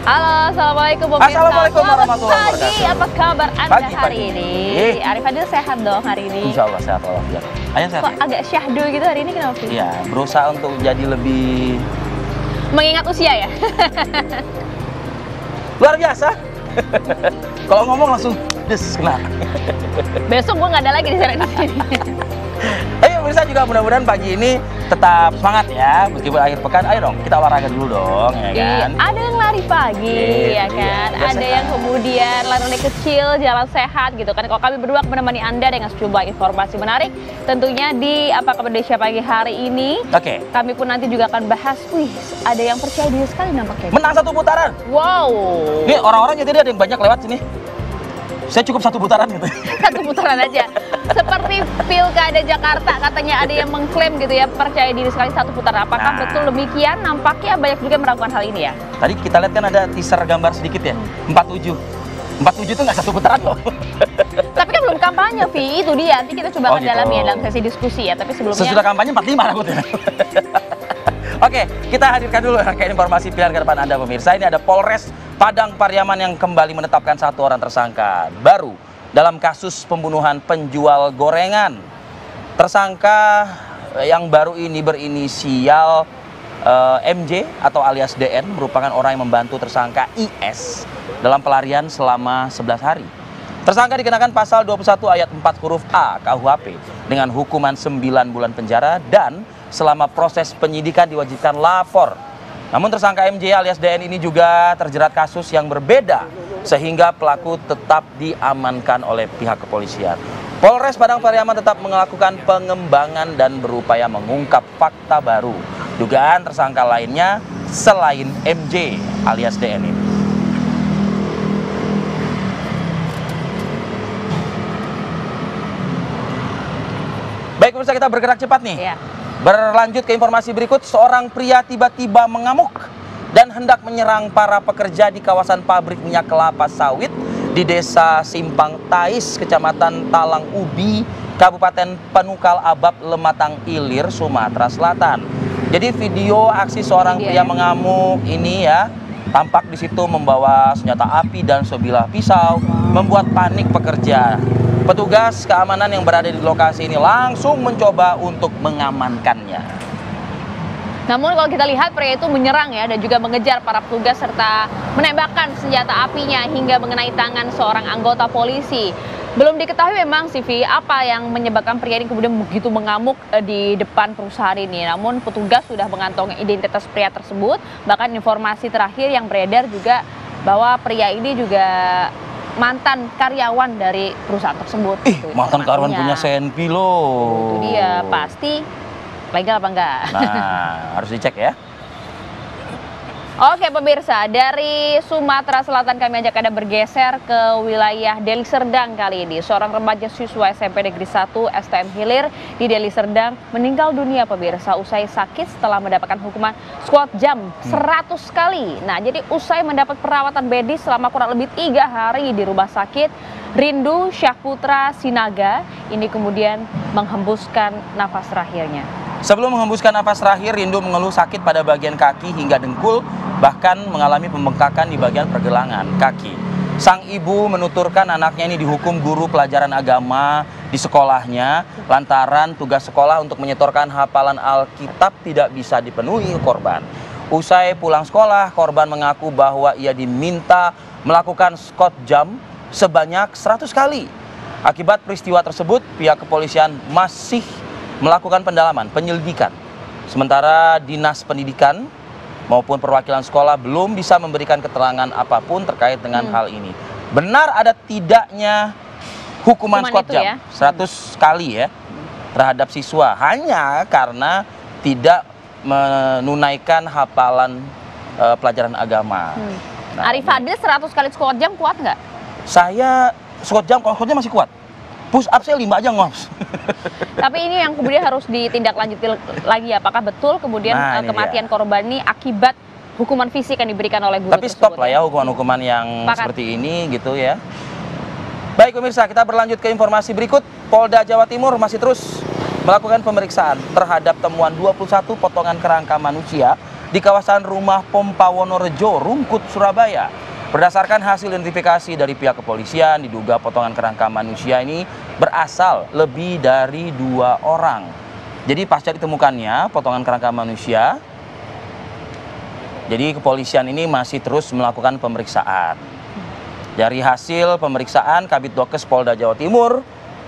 Halo, Assalamualaikum pemirsa. Assalamualaikum warahmatullahi wabarakatuh. Pagi, apa kabar Anda Pagi. hari ini? Arif Fadil sehat dong hari ini? Insya Allah sehat walafiat. Ayah sehat. Kok agak syahdu gitu hari ini, kenapa sih? Iya, berusaha untuk jadi lebih Mengingat usia ya? luar biasa. Kalau ngomong langsung des kena. Besok gua nggak ada lagi di sini. Ayo pemirsa juga mudah-mudahan pagi ini tetap semangat ya, meskipun akhir pekan. Ayo dong, kita olahraga dulu dong, ya kan? Iya, ada yang lari pagi, ya kan? Iya, Ada yang kemudian lari kecil, jalan sehat gitu kan. Kalau kami berdua menemani Anda dengan sejumlah informasi menarik, tentunya di Apa Kabar Indonesia pagi hari ini. Oke. Kami pun nanti juga akan bahas, ada yang percaya diri sekali nampaknya. Menang satu putaran. Wow. Nih orang-orang jadi ada yang banyak lewat sini. Saya cukup satu putaran gitu. Satu putaran aja. Seperti Pilkada Jakarta, katanya ada yang mengklaim gitu ya, percaya diri sekali satu putaran. Apakah betul demikian? Nampaknya banyak juga yang melakukan hal ini ya. Tadi kita lihat kan ada teaser gambar sedikit ya, 47. 47 itu nggak satu putaran loh. Tapi kan belum kampanye, Vi. Itu dia. Nanti kita coba akan gitu. dalami ya dalam sesi diskusi ya. Tapi sebelumnya... Sesudah kampanye 45 rambutnya. Oke, kita hadirkan dulu rangkaian informasi pilihan ke depan Anda pemirsa. Ini ada Polres Padang Pariaman yang kembali menetapkan satu orang tersangka baru dalam kasus pembunuhan penjual gorengan. Tersangka yang baru ini berinisial MJ atau alias DN merupakan orang yang membantu tersangka IS dalam pelarian selama 11 hari. Tersangka dikenakan pasal 21 ayat 4 huruf A KUHP dengan hukuman 9 bulan penjara dan selama proses penyidikan diwajibkan lapor. Namun tersangka MJ alias DN ini juga terjerat kasus yang berbeda sehingga pelaku tetap diamankan oleh pihak kepolisian. Polres Padang Pariaman tetap melakukan pengembangan dan berupaya mengungkap fakta baru dugaan tersangka lainnya selain MJ alias DN ini. Baik pemirsa, kita bergerak cepat nih. Iya. Berlanjut ke informasi berikut, seorang pria tiba-tiba mengamuk dan hendak menyerang para pekerja di kawasan pabrik minyak kelapa sawit di Desa Simpang Tais, Kecamatan Talang Ubi, Kabupaten Penukal Abab, Lematang Ilir, Sumatera Selatan. Jadi video aksi seorang pria mengamuk ini ya, tampak di situ membawa senjata api dan sebilah pisau, membuat panik pekerja. Petugas keamanan yang berada di lokasi ini langsung mencoba untuk mengamankannya. Namun kalau kita lihat pria itu menyerang ya dan juga mengejar para petugas serta menembakkan senjata apinya hingga mengenai tangan seorang anggota polisi. Belum diketahui memang CV apa yang menyebabkan pria ini kemudian begitu mengamuk di depan perusahaan ini. Namun petugas sudah mengantongi identitas pria tersebut. Bahkan informasi terakhir yang beredar juga bahwa pria ini juga mantan karyawan dari perusahaan tersebut. Mantan karyawan punya Senpi loh. Itu dia, pasti legal apa enggak? Nah, harus dicek ya. Oke pemirsa, dari Sumatera Selatan kami ajak Anda bergeser ke wilayah Deli Serdang kali ini. Seorang remaja siswa SMP Negeri 1 STM Hilir di Deli Serdang meninggal dunia pemirsa usai sakit setelah mendapatkan hukuman squat jam 100 kali. Nah, jadi usai mendapat perawatan medis selama kurang lebih 3 hari di rumah sakit, Rindu Syahputra Sinaga ini kemudian menghembuskan nafas terakhirnya. Sebelum menghembuskan nafas terakhir, Rindu mengeluh sakit pada bagian kaki hingga dengkul, bahkan mengalami pembengkakan di bagian pergelangan kaki. Sang ibu menuturkan anaknya ini dihukum guru pelajaran agama di sekolahnya lantaran tugas sekolah untuk menyetorkan hafalan Alkitab tidak bisa dipenuhi korban. Usai pulang sekolah, korban mengaku bahwa ia diminta melakukan squat jam sebanyak 100 kali. Akibat peristiwa tersebut, pihak kepolisian masih melakukan pendalaman, penyelidikan. Sementara Dinas Pendidikan maupun perwakilan sekolah belum bisa memberikan keterangan apapun terkait dengan hal ini. Benar ada tidaknya hukuman squat jam 100 kali ya terhadap siswa hanya karena tidak menunaikan hafalan pelajaran agama. Nah, Arif Fadil 100 kali squat jam kuat nggak? Saya squat jam, kalau squat jam masih kuat. Push up saya 5 aja ngops. Tapi ini yang kemudian harus ditindaklanjuti lagi, apakah betul kemudian kematian korban ini akibat hukuman fisik yang diberikan oleh guru Tapi tersebut? Tapi stop lah ya hukuman-hukuman yang seperti ini gitu ya. Baik pemirsa, kita berlanjut ke informasi berikut. Polda Jawa Timur masih terus melakukan pemeriksaan terhadap temuan 21 potongan kerangka manusia di kawasan rumah Pompa Wonorejo, Rungkut, Surabaya. Berdasarkan hasil identifikasi dari pihak kepolisian, diduga potongan kerangka manusia ini berasal lebih dari 2 orang. Jadi pasca ditemukannya potongan kerangka manusia, jadi kepolisian ini masih terus melakukan pemeriksaan. Dari hasil pemeriksaan Kabid Dokes Polda Jawa Timur,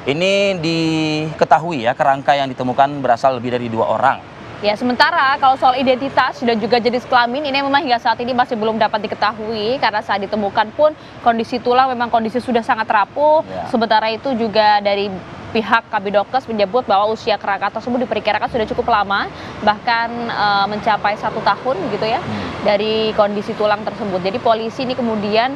ini diketahui ya kerangka yang ditemukan berasal lebih dari 2 orang. Ya, sementara kalau soal identitas dan juga jenis kelamin ini memang hingga saat ini masih belum dapat diketahui karena saat ditemukan pun kondisi tulang memang kondisi sudah sangat rapuh. Ya. Sementara itu juga dari pihak Kabidokes menyebut bahwa usia kerangka tersebut diperkirakan sudah cukup lama, bahkan mencapai 1 tahun gitu ya dari kondisi tulang tersebut. Jadi polisi ini kemudian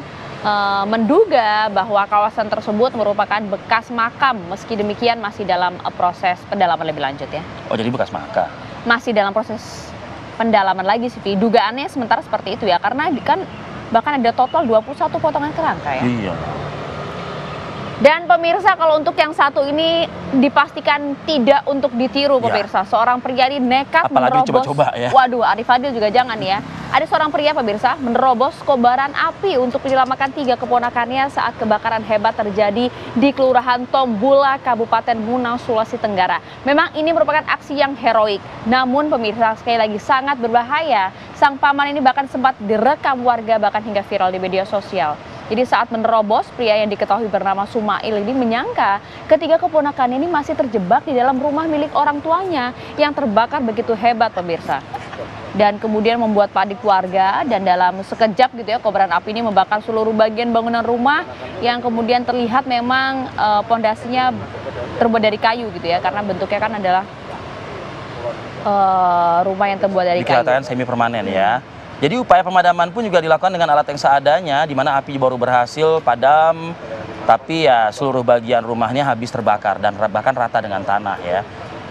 menduga bahwa kawasan tersebut merupakan bekas makam, meski demikian masih dalam proses pendalaman lebih lanjut ya. Oh, jadi bekas makam. Masih dalam proses pendalaman lagi sih, dugaannya sementara seperti itu ya, karena kan bahkan ada total 21 potongan kerangka ya. Iya. Dan pemirsa, kalau untuk yang satu ini dipastikan tidak untuk ditiru pemirsa. Seorang pria ini nekat apalagi menerobos. coba-coba ya. Waduh, Arif Fadil juga jangan ya. Ada seorang pria pemirsa menerobos kobaran api untuk menyelamatkan 3 keponakannya saat kebakaran hebat terjadi di Kelurahan Tombula, Kabupaten Muna, Sulawesi Tenggara. Memang ini merupakan aksi yang heroik. Namun pemirsa, sekali lagi sangat berbahaya. Sang paman ini bahkan sempat direkam warga bahkan hingga viral di media sosial. Jadi saat menerobos, pria yang diketahui bernama Sumail ini menyangka ketiga keponakannya ini masih terjebak di dalam rumah milik orang tuanya yang terbakar begitu hebat pemirsa. Dan kemudian membuat panik warga, dan dalam sekejap gitu ya kobaran api ini membakar seluruh bagian bangunan rumah yang kemudian terlihat memang pondasinya terbuat dari kayu gitu ya, karena bentuknya kan adalah rumah yang terbuat dari kayu. Dikatakan semi permanen ya. Jadi upaya pemadaman pun juga dilakukan dengan alat yang seadanya, di mana api baru berhasil padam, tapi ya seluruh bagian rumahnya habis terbakar dan bahkan rata dengan tanah ya.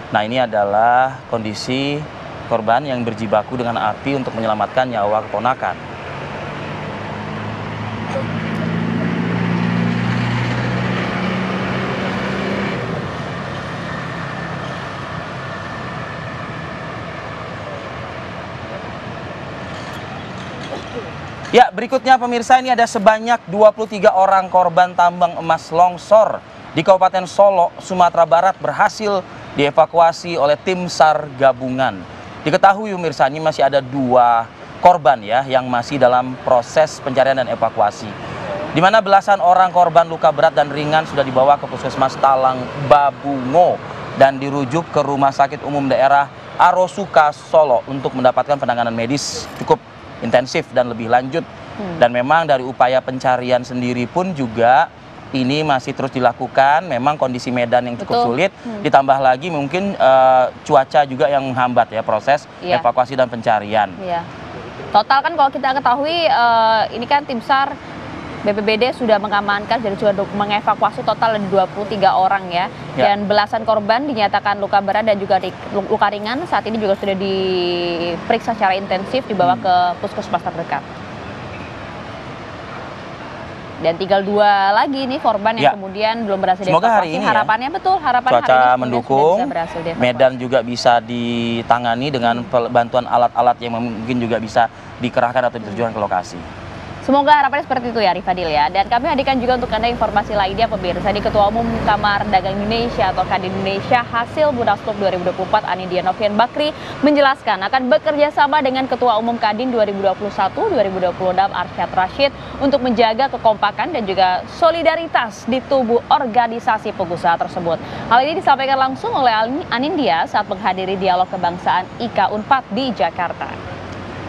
Nah, ini adalah kondisi korban yang berjibaku dengan api untuk menyelamatkan nyawa keponakan. Ya, berikutnya pemirsa, ini ada sebanyak 23 orang korban tambang emas longsor di Kabupaten Solo, Sumatera Barat berhasil dievakuasi oleh tim SAR gabungan. Diketahui pemirsa, ini masih ada 2 korban ya yang masih dalam proses pencarian dan evakuasi. Di mana belasan orang korban luka berat dan ringan sudah dibawa ke Puskesmas Talang Babungo dan dirujuk ke Rumah Sakit Umum Daerah Arosuka Solo untuk mendapatkan penanganan medis cukup intensif dan lebih lanjut. Dan memang dari upaya pencarian sendiri pun juga ini masih terus dilakukan. Memang kondisi medan yang cukup sulit, ditambah lagi mungkin cuaca juga yang menghambat ya proses evakuasi dan pencarian. Iya. Total kan kalau kita ketahui ini kan tim SAR BPBD sudah mengamankan dan sudah mengevakuasi total ada 23 orang ya. Dan belasan korban dinyatakan luka berat dan juga luka ringan. Saat ini juga sudah diperiksa secara intensif, dibawa ke puskesmas terdekat. Dan tinggal 2 lagi nih korban yang kemudian belum berhasil dievakuasi. Semoga hari ini harapannya harapannya cuaca hari ini mendukung, bisa berhasil dievakuasi. medan juga bisa ditangani dengan bantuan alat-alat yang mungkin juga bisa dikerahkan atau diterjunkan ke lokasi. Semoga harapannya seperti itu ya, Arif Fadil ya. Dan kami hadirkan juga untuk Anda informasi lainnya pemirsa. Di Ketua Umum Kamar Dagang Indonesia atau Kadin Indonesia hasil Munaslup 2024 Anindya Novian Bakri menjelaskan akan bekerja sama dengan Ketua Umum Kadin 2021-2026 Arsyad Rashid untuk menjaga kekompakan dan juga solidaritas di tubuh organisasi pengusaha tersebut. Hal ini disampaikan langsung oleh Anindya saat menghadiri dialog kebangsaan IKA Unpad di Jakarta.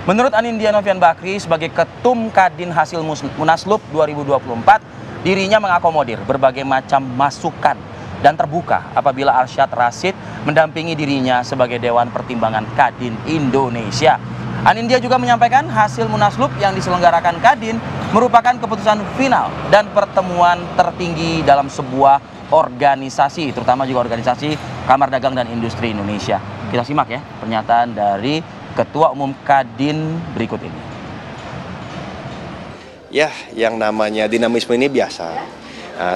Menurut Anindya Novian Bakri sebagai Ketum Kadin hasil Munaslup 2024, dirinya mengakomodir berbagai macam masukan dan terbuka apabila Arsyad Rashid mendampingi dirinya sebagai Dewan Pertimbangan Kadin Indonesia. Anindya juga menyampaikan hasil Munaslup yang diselenggarakan Kadin merupakan keputusan final dan pertemuan tertinggi dalam sebuah organisasi, terutama juga organisasi Kamar Dagang dan Industri Indonesia. Kita simak ya pernyataan dari Ketua Umum Kadin berikut ini. Ya, yang namanya dinamisme ini biasa.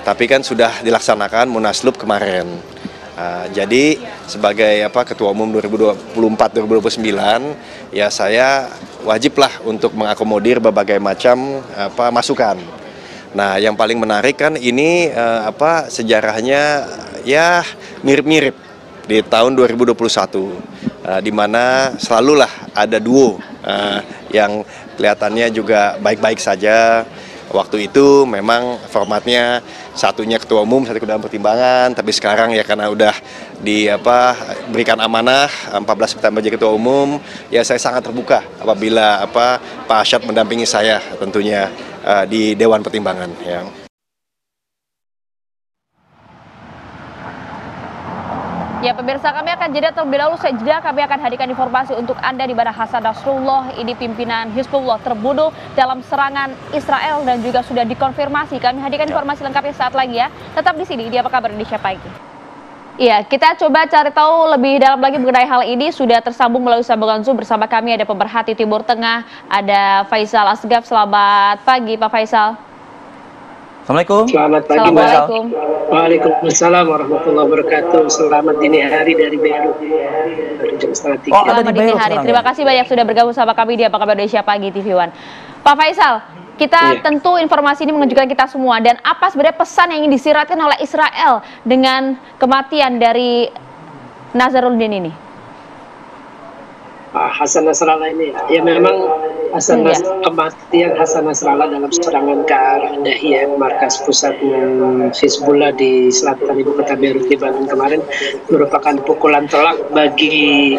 Tapi kan sudah dilaksanakan Munaslup kemarin. Jadi sebagai Ketua Umum 2024-2029, ya saya wajiblah untuk mengakomodir berbagai macam masukan. Nah, yang paling menarik kan ini sejarahnya ya mirip-mirip di tahun 2021, di mana selalulah ada duo yang kelihatannya juga baik-baik saja. Waktu itu memang formatnya satunya ketua umum, satu dalam pertimbangan, tapi sekarang ya karena udah berikan amanah 14 September jadi ketua umum, ya saya sangat terbuka apabila Pak Arsyad mendampingi saya tentunya di Dewan Pertimbangan ya. Ya pemirsa, kami akan jeda terlebih dahulu. Sejeda kami akan hadirkan informasi untuk Anda di mana Hasan Nasrullah, ini pimpinan Hizbullah, terbunuh dalam serangan Israel dan juga sudah dikonfirmasi. Kami hadirkan informasi lengkapnya saat lagi ya. Tetap di sini di Apa Kabar Indonesia Pagi. Iya, kita coba cari tahu lebih dalam lagi mengenai hal ini. Sudah tersambung melalui sambungan Zoom bersama kami ada pemerhati Timur Tengah, ada Faisal Asgaf. Selamat pagi Pak Faisal. Assalamualaikum. Selamat pagi. Assalamualaikum. Waalaikumsalam warahmatullahi wabarakatuh. Selamat dini hari dari Beirut. Dari jam setengah 3. Selamat dini hari. Terima kasih banyak sudah bergabung sama kami di Apa Kabar Indonesia Pagi TV One. Pak Faisal, kita tentu informasi ini menunjukkan kita semua. Dan apa sebenarnya pesan yang ingin disiratkan oleh Israel dengan kematian dari Nazaruddin ini? Hasan Nasrallah ini ya memang kematian Hasan Nasrallah dalam serangan ke arah Dahiyah, markas pusatnya Hizbullah di selatan ibu kota Beirut Lebanon kemarin, merupakan pukulan telak bagi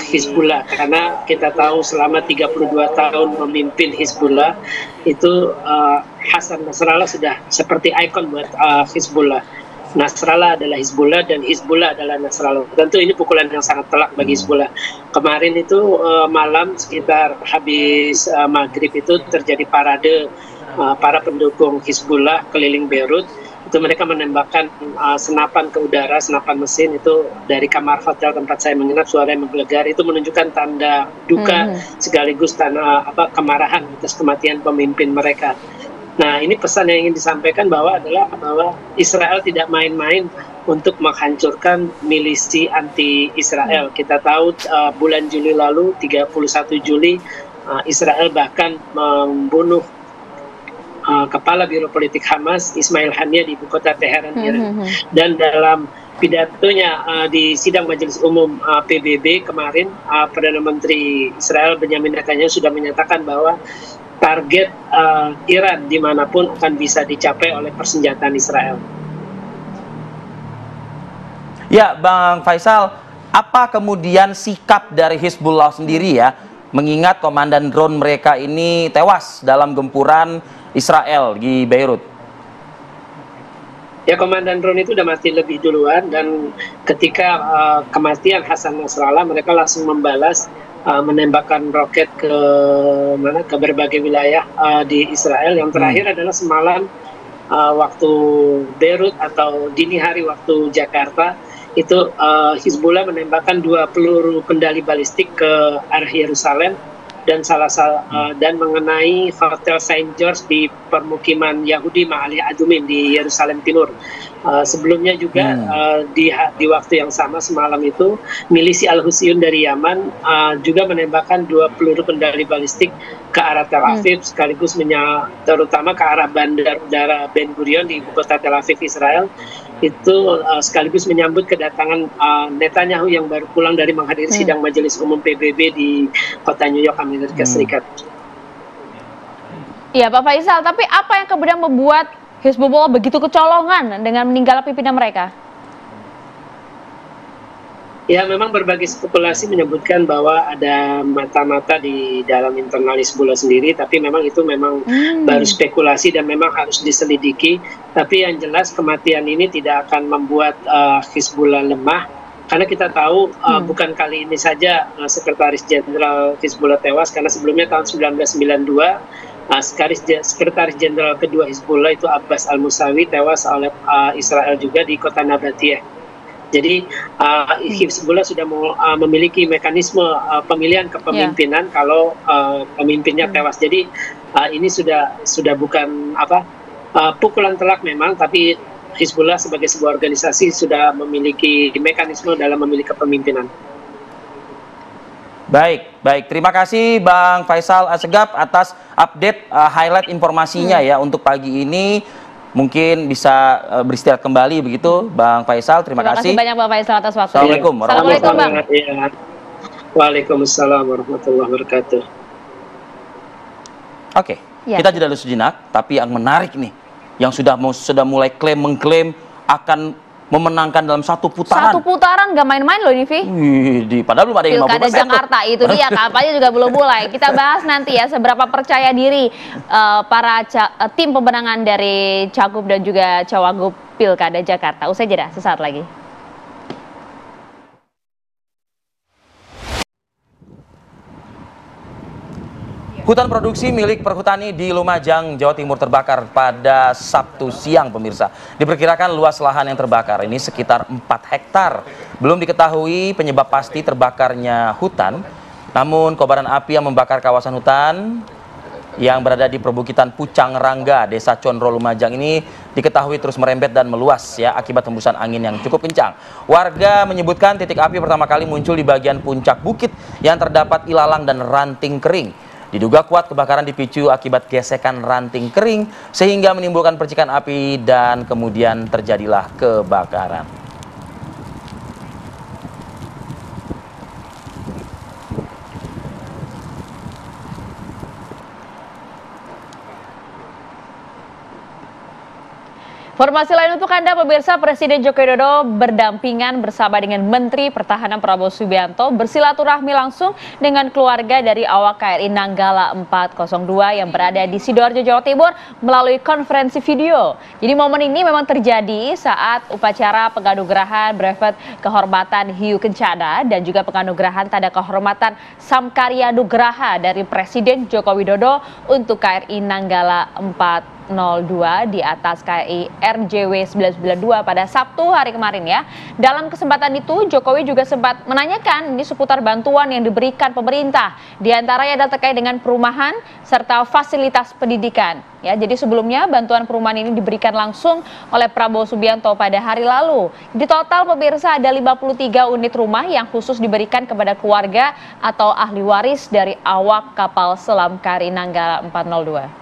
Hizbullah, karena kita tahu selama 32 tahun memimpin Hizbullah itu Hasan Nasrallah sudah seperti ikon buat Hizbullah. Nasrallah adalah Hizbullah dan Hizbullah adalah Nasrallah. Tentu ini pukulan yang sangat telak bagi Hizbullah. Kemarin itu malam sekitar habis maghrib itu terjadi parade para pendukung Hizbullah keliling Beirut. Itu mereka menembakkan senapan ke udara, senapan mesin itu dari kamar hotel tempat saya menginap, suara yang menggelegar. Itu menunjukkan tanda duka sekaligus tanda kemarahan atas kematian pemimpin mereka. Nah, ini pesan yang ingin disampaikan bahwa Israel tidak main-main untuk menghancurkan milisi anti-Israel. Kita tahu bulan Juli lalu, 31 Juli, Israel bahkan membunuh kepala Biro Politik Hamas, Ismail Haniyeh, di ibu kota Teheran, Iran. Dan dalam pidatonya di sidang Majelis Umum PBB kemarin, Perdana Menteri Israel Benjamin Netanyahu sudah menyatakan bahwa target Iran dimanapun akan bisa dicapai oleh persenjataan Israel. Ya, Bang Faisal, apa kemudian sikap dari Hizbullah sendiri ya, mengingat komandan drone mereka ini tewas dalam gempuran Israel di Beirut? Ya, komandan drone itu udah mati lebih duluan, dan ketika kematian Hasan Nasrallah, mereka langsung membalas menembakkan roket ke berbagai wilayah di Israel. Yang terakhir adalah semalam waktu Beirut atau dini hari waktu Jakarta, itu Hizbullah menembakkan 2 peluru kendali balistik ke arah Yerusalem dan mengenai Hotel Saint George di permukiman Yahudi Ma'ali Adumim di Yerusalem Timur. Sebelumnya juga di waktu yang sama semalam itu milisi Al-Husayun dari Yaman juga menembakkan 2 peluru kendali balistik ke arah Tel Aviv, sekaligus terutama ke arah Bandar Udara Ben Gurion di ibu kota Tel Aviv, Israel. Itu sekaligus menyambut kedatangan Netanyahu yang baru pulang dari menghadiri sidang Majelis Umum PBB di kota New York, Amerika Serikat. Iya Pak Faisal, tapi apa yang kemudian membuat Hizbullah begitu kecolongan dengan meninggalnya pimpinan mereka? Ya, memang berbagai spekulasi menyebutkan bahwa ada mata-mata di dalam internal Hizbullah sendiri, tapi memang itu baru spekulasi dan memang harus diselidiki. Tapi yang jelas kematian ini tidak akan membuat Hizbullah lemah, karena kita tahu bukan kali ini saja Sekretaris Jenderal Hizbullah tewas, karena sebelumnya tahun 1992 Sekretaris Jenderal kedua Hizbullah itu Abbas Al-Musawi tewas oleh Israel juga di kota Nabatiyah. Jadi Hizbullah sudah memiliki mekanisme pemilihan kepemimpinan kalau pemimpinnya tewas. Jadi ini sudah bukan pukulan telak memang, tapi Hizbullah sebagai sebuah organisasi sudah memiliki mekanisme dalam memilih kepemimpinan. Baik, baik. Terima kasih Bang Faisal Assegaf atas update highlight informasinya ya untuk pagi ini. Mungkin bisa beristirahat kembali begitu Bang Faisal. Terima kasih. Terima kasih banyak Bang Faisal atas waktu. Assalamualaikum warahmatullahi Assalamualaikum Bang. Ya. Waalaikumsalam warahmatullahi wabarakatuh. Oke, Ya. kita jeda dulu sejenak. Tapi yang menarik nih, yang sudah mulai mengklaim akan memenangkan dalam satu putaran. Satu putaran gak main-main loh ini, Vi. Padahal belum ada yang 50%. Pilkada Jakarta itu dia, kampanye juga belum mulai. Kita bahas nanti ya seberapa percaya diri para tim pemenangan dari Cagup dan juga Cawagup Pilkada Jakarta. Usai jeda sesaat lagi. Hutan produksi milik perhutani di Lumajang, Jawa Timur terbakar pada Sabtu siang, pemirsa. Diperkirakan luas lahan yang terbakar ini sekitar 4 hektar. Belum diketahui penyebab pasti terbakarnya hutan, namun kobaran api yang membakar kawasan hutan yang berada di perbukitan Pucang Rangga, Desa Condro, Lumajang ini diketahui terus merembet dan meluas ya akibat hembusan angin yang cukup kencang. Warga menyebutkan titik api pertama kali muncul di bagian puncak bukit yang terdapat ilalang dan ranting kering. Diduga kuat kebakaran dipicu akibat gesekan ranting kering sehingga menimbulkan percikan api dan kemudian terjadilah kebakaran. Informasi lain untuk Anda pemirsa, Presiden Joko Widodo berdampingan bersama dengan Menteri Pertahanan Prabowo Subianto bersilaturahmi langsung dengan keluarga dari awak KRI Nanggala 402 yang berada di Sidoarjo, Jawa Timur melalui konferensi video. Jadi momen ini memang terjadi saat upacara penganugerahan brevet kehormatan Hiu Kencana dan juga penganugerahan tanda kehormatan Samkarya Nugraha dari Presiden Joko Widodo untuk KRI Nanggala 402 di atas KRI RJW 992 pada Sabtu hari kemarin ya. Dalam kesempatan itu Jokowi juga sempat menanyakan ini seputar bantuan yang diberikan pemerintah. Di antaranya adalah terkait dengan perumahan serta fasilitas pendidikan. Ya, jadi sebelumnya bantuan perumahan ini diberikan langsung oleh Prabowo Subianto pada hari lalu. Di total pemirsa ada 53 unit rumah yang khusus diberikan kepada keluarga atau ahli waris dari awak kapal selam KRI Nanggala 402.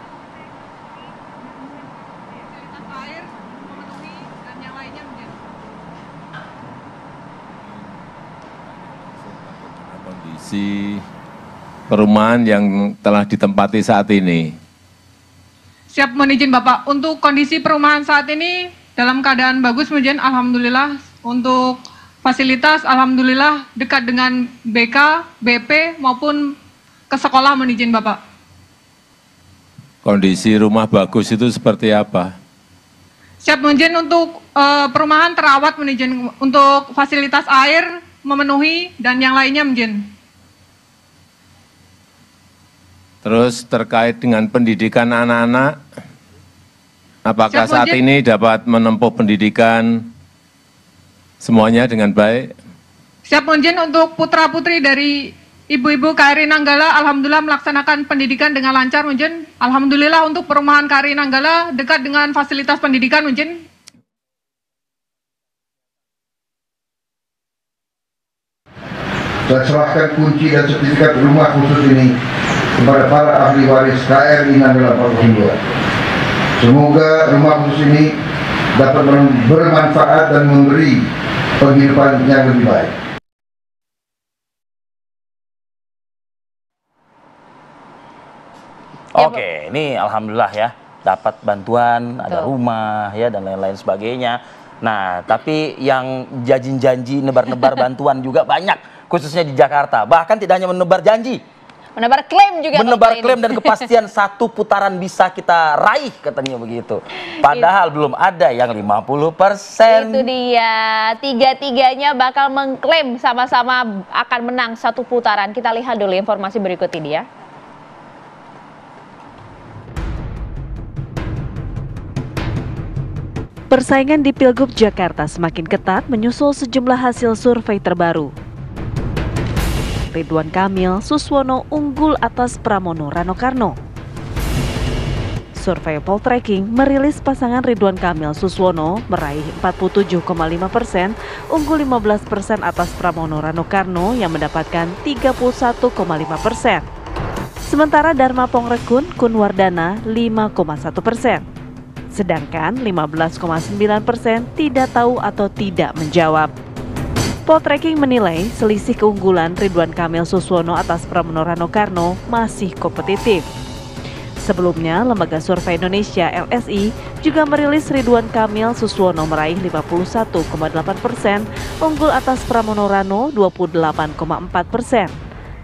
Kondisi perumahan yang telah ditempati saat ini. Siap, mohon izin Bapak. Untuk kondisi perumahan saat ini dalam keadaan bagus, mohon izin, alhamdulillah. Untuk fasilitas, alhamdulillah dekat dengan BK, BP maupun ke sekolah, mohon izin Bapak. Kondisi rumah bagus itu seperti apa? Siap, mohon izin, untuk perumahan terawat, mohon izin. Untuk fasilitas air memenuhi dan yang lainnya, mohon izin. Terus terkait dengan pendidikan anak-anak, apakah Siap, saat ini dapat menempuh pendidikan semuanya dengan baik? Siap, mohon izin, untuk putra-putri dari ibu-ibu KRI Nanggala, alhamdulillah melaksanakan pendidikan dengan lancar, mohon izin. Alhamdulillah untuk perumahan KRI Nanggala dekat dengan fasilitas pendidikan, mohon izin. Saya serahkan kunci dan sertifikat rumah khusus ini kepada para ahli waris KRI Nanggala 402. Semoga rumah khusus ini dapat bermanfaat dan memberi penghidupan yang lebih baik. Oke, ini alhamdulillah ya, dapat bantuan, ada rumah ya dan lain-lain sebagainya. Nah, tapi yang janji-janji nebar-nebar bantuan juga banyak, khususnya di Jakarta. Bahkan tidak hanya menebar janji, Menebar klaim juga. menebar klaim dan kepastian satu putaran bisa kita raih, katanya begitu. Padahal belum ada yang 50%. Itu dia, tiga-tiganya bakal mengklaim sama-sama akan menang satu putaran. Kita lihat dulu informasi berikut ini ya. Persaingan di Pilgub Jakarta semakin ketat menyusul sejumlah hasil survei terbaru. Ridwan Kamil Suswono unggul atas Pramono Rano Karno. Survei Poltreking merilis pasangan Ridwan Kamil Suswono meraih 47,5%, unggul 15% atas Pramono Rano Karno yang mendapatkan 31,5%. Sementara Dharma Pongrekun Kunwardana 5,1%. Sedangkan 15,9% tidak tahu atau tidak menjawab. Poltreking menilai selisih keunggulan Ridwan Kamil Suswono atas Pramono Rano Karno masih kompetitif. Sebelumnya, Lembaga Survei Indonesia LSI juga merilis Ridwan Kamil Suswono meraih 51,8%, unggul atas Pramono Rano 28,4%.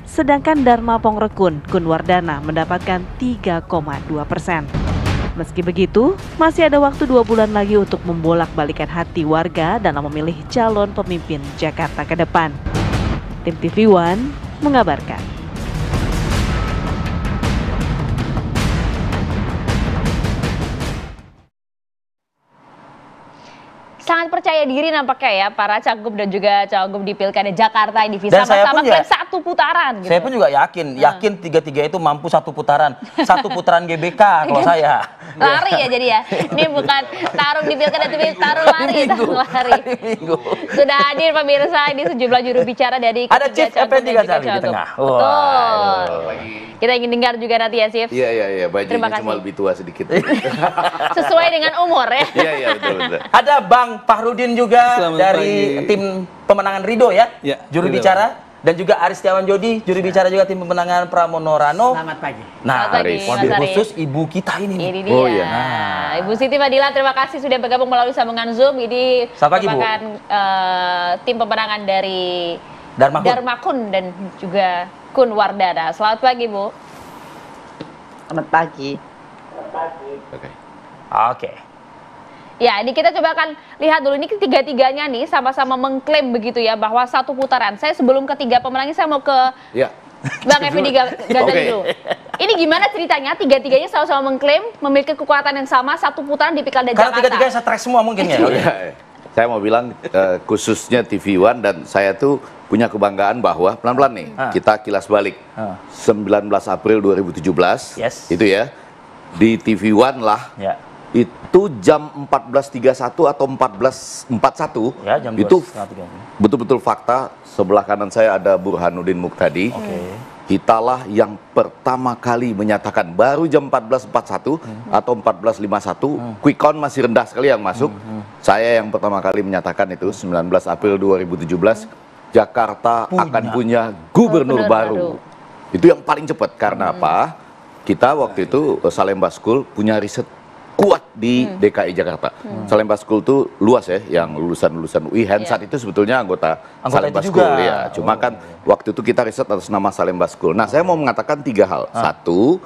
Sedangkan Dharma Pongrekun Kunwardana mendapatkan 3,2%. Meski begitu, masih ada waktu 2 bulan lagi untuk membolak-balikan hati warga dalam memilih calon pemimpin Jakarta ke depan. Tim TV One mengabarkan. Sangat percaya diri nampaknya ya para cagup dan juga cawagup di Pilkada Jakarta ini sama-sama klaim satu putaran. Gitu. Saya pun juga yakin tiga-tiga itu mampu satu putaran GBK kalau saya. Lari ya jadi ya. Ini bukan tarung di Pilkada tapi tarung lari. Minggu. Sudah hadir pemirsa ini sejumlah juru bicara dari ada Chief Effendi Ghazali di tengah. Betul. Kita ingin dengar juga nanti ya, Chief. Iya, bajunya cuma lebih tua sedikit. Sesuai dengan umur ya. Iya, betul. Ada Bang Fahrudin juga dari tim pemenangan Ridho ya, juru bicara. Dan juga Aris Setiawan Jodi, juru bicara juga tim pemenangan Pramono Rano. Selamat pagi. Nah, wabil khusus ibu kita ini. Ini dia. Oh, iya. Ibu Siti Fadila, terima kasih sudah bergabung melalui sambungan Zoom. Ini merupakan tim pemenangan dari Dharmakun dan juga Kunwardana. Selamat pagi, Bu. Selamat pagi. Oke. Ya, ini kita coba akan lihat dulu ini ketiga-tiganya nih sama-sama mengklaim begitu ya bahwa satu putaran. Saya sebelum ketiga pemenang ini saya mau ke Bang Effendi Ghazali dulu. Ini gimana ceritanya tiga-tiganya sama-sama mengklaim memiliki kekuatan yang sama satu putaran di Pilkada Jakarta? Karena tiga-tiganya stres semua mungkin ya. Saya mau bilang khususnya TV One dan saya tuh punya kebanggaan bahwa pelan-pelan nih kita kilas balik 19 April 2017 itu ya di TV One lah. Itu jam 14.31 atau 14.41 ya, jam itu betul-betul fakta. Sebelah kanan saya ada Burhanuddin Muqtadi. Kitalah yang pertama kali menyatakan baru jam 14.41 atau 14.51, quick count masih rendah sekali yang masuk. Saya yang pertama kali menyatakan itu 19 April 2017 Jakarta akan punya gubernur baru. Itu yang paling cepat karena apa? Kita waktu itu Salemba School punya riset kuat di DKI Jakarta. Salemba School itu luas ya, yang lulusan-lulusan UI. Hensat itu sebetulnya anggota Salemba School ya. Cuma kan waktu itu kita riset atas nama Salemba School. Nah, saya mau mengatakan 3 hal. Satu,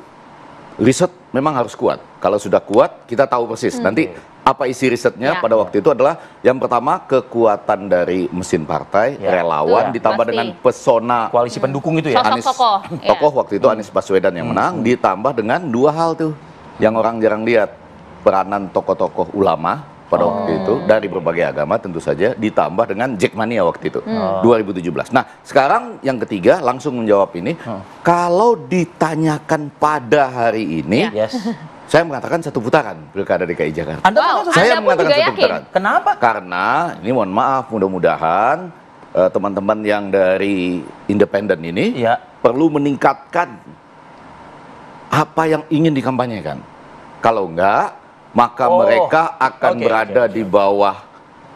riset memang harus kuat. Kalau sudah kuat, kita tahu persis. Nanti apa isi risetnya pada waktu itu adalah yang pertama kekuatan dari mesin partai, relawan, ditambah dengan pesona koalisi pendukung itu ya. Sosok tokoh waktu itu Anies Baswedan yang menang, ditambah dengan 2 hal tuh yang orang jarang lihat. Peranan tokoh-tokoh ulama pada waktu itu dari berbagai agama tentu saja, ditambah dengan Jackmania waktu itu 2017. Nah, sekarang yang ketiga langsung menjawab ini, kalau ditanyakan pada hari ini, saya mengatakan satu putaran Pilkada DKI Jakarta. Saya mengatakan satu putaran. Kenapa? Karena ini mohon maaf, mudah-mudahan teman-teman yang dari independen ini perlu meningkatkan apa yang ingin dikampanyekan. Kalau enggak, maka mereka akan berada di bawah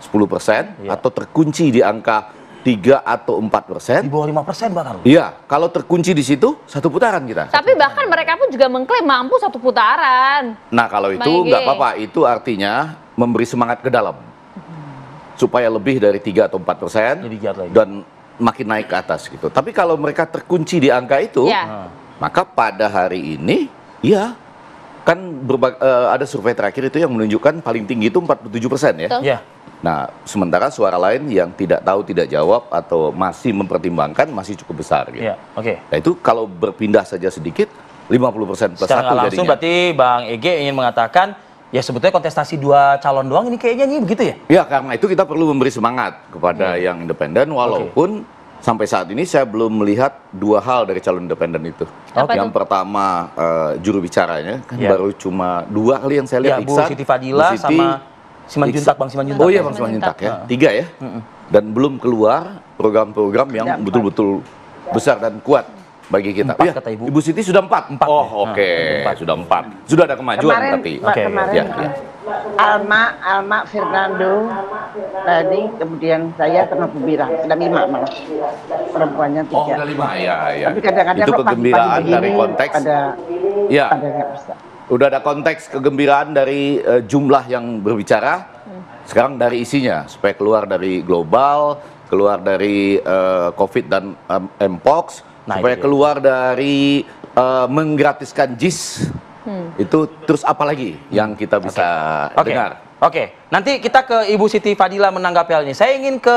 10% atau terkunci di angka 3 atau 4%. Di bawah 5% bahkan. Iya, kalau terkunci di situ satu putaran kita. Tapi bahkan mereka pun juga mengklaim mampu satu putaran. Nah, kalau itu nggak apa-apa, itu artinya memberi semangat ke dalam supaya lebih dari 3 atau 4% dan makin naik ke atas gitu. Tapi kalau mereka terkunci di angka itu, maka pada hari ini, kan ada survei terakhir itu yang menunjukkan paling tinggi itu 47% ya. Nah, sementara suara lain yang tidak tahu, tidak jawab atau masih mempertimbangkan masih cukup besar gitu. Nah, itu kalau berpindah saja sedikit 50% plus 1 jadinya. Langsung berarti Bang Ege ingin mengatakan ya sebetulnya kontestasi 2 calon doang ini kayaknya nih begitu ya? Ya, karena itu kita perlu memberi semangat kepada yang independen walaupun sampai saat ini saya belum melihat dua hal dari calon independen itu. Yang pertama juru bicaranya kan baru cuma 2 kali yang saya lihat, Bu Siti Fadila sama Simanjuntak, Bang Simanjuntak. Oh iya, Bang Simanjuntak ya. 3 ya. Dan belum keluar program-program yang betul-betul besar dan kuat bagi kita. 4 kata Ibu. Ibu Siti sudah 4. Oh, oke. Sudah 4. Sudah ada kemajuan berarti. Kemarin Alma Fernando tadi, kemudian saya sama Bu Bira, ada 5 malah, perempuannya 3. Oh, ada 5 ya. Tapi kadang-kadang itu kegembiraan dari konteks. Ya. Udah ada konteks kegembiraan dari jumlah yang berbicara. Sekarang dari isinya, supaya keluar dari global, keluar dari COVID dan Mpox, supaya keluar dari menggratiskan JIS. Itu terus apa lagi yang kita bisa dengar? Oke, nanti kita ke Ibu Siti Fadila menanggapi hal ini. Saya ingin ke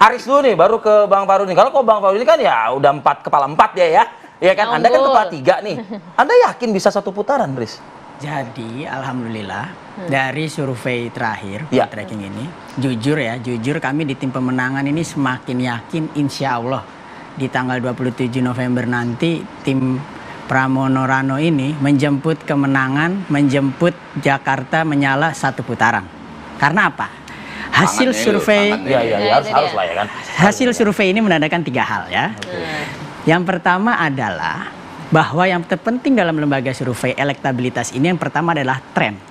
Aris dulu nih, baru ke Bang Farudin. Kalau kok Bang Farudin kan ya udah kepala 4 dia ya. Ya kan, Anda kan kepala 3 nih. Anda yakin bisa 1 putaran, Bris? Jadi, alhamdulillah dari survei terakhir tracking ini, jujur kami di tim pemenangan ini semakin yakin, insya Allah di tanggal 27 November nanti tim Pramono Rano ini menjemput kemenangan, menjemput Jakarta menyala 1 putaran. Karena apa? Hasil survei, harus lah ya kan. Hasil survei ini menandakan 3 hal ya. Yang pertama adalah bahwa yang terpenting dalam lembaga survei elektabilitas ini yang pertama adalah tren.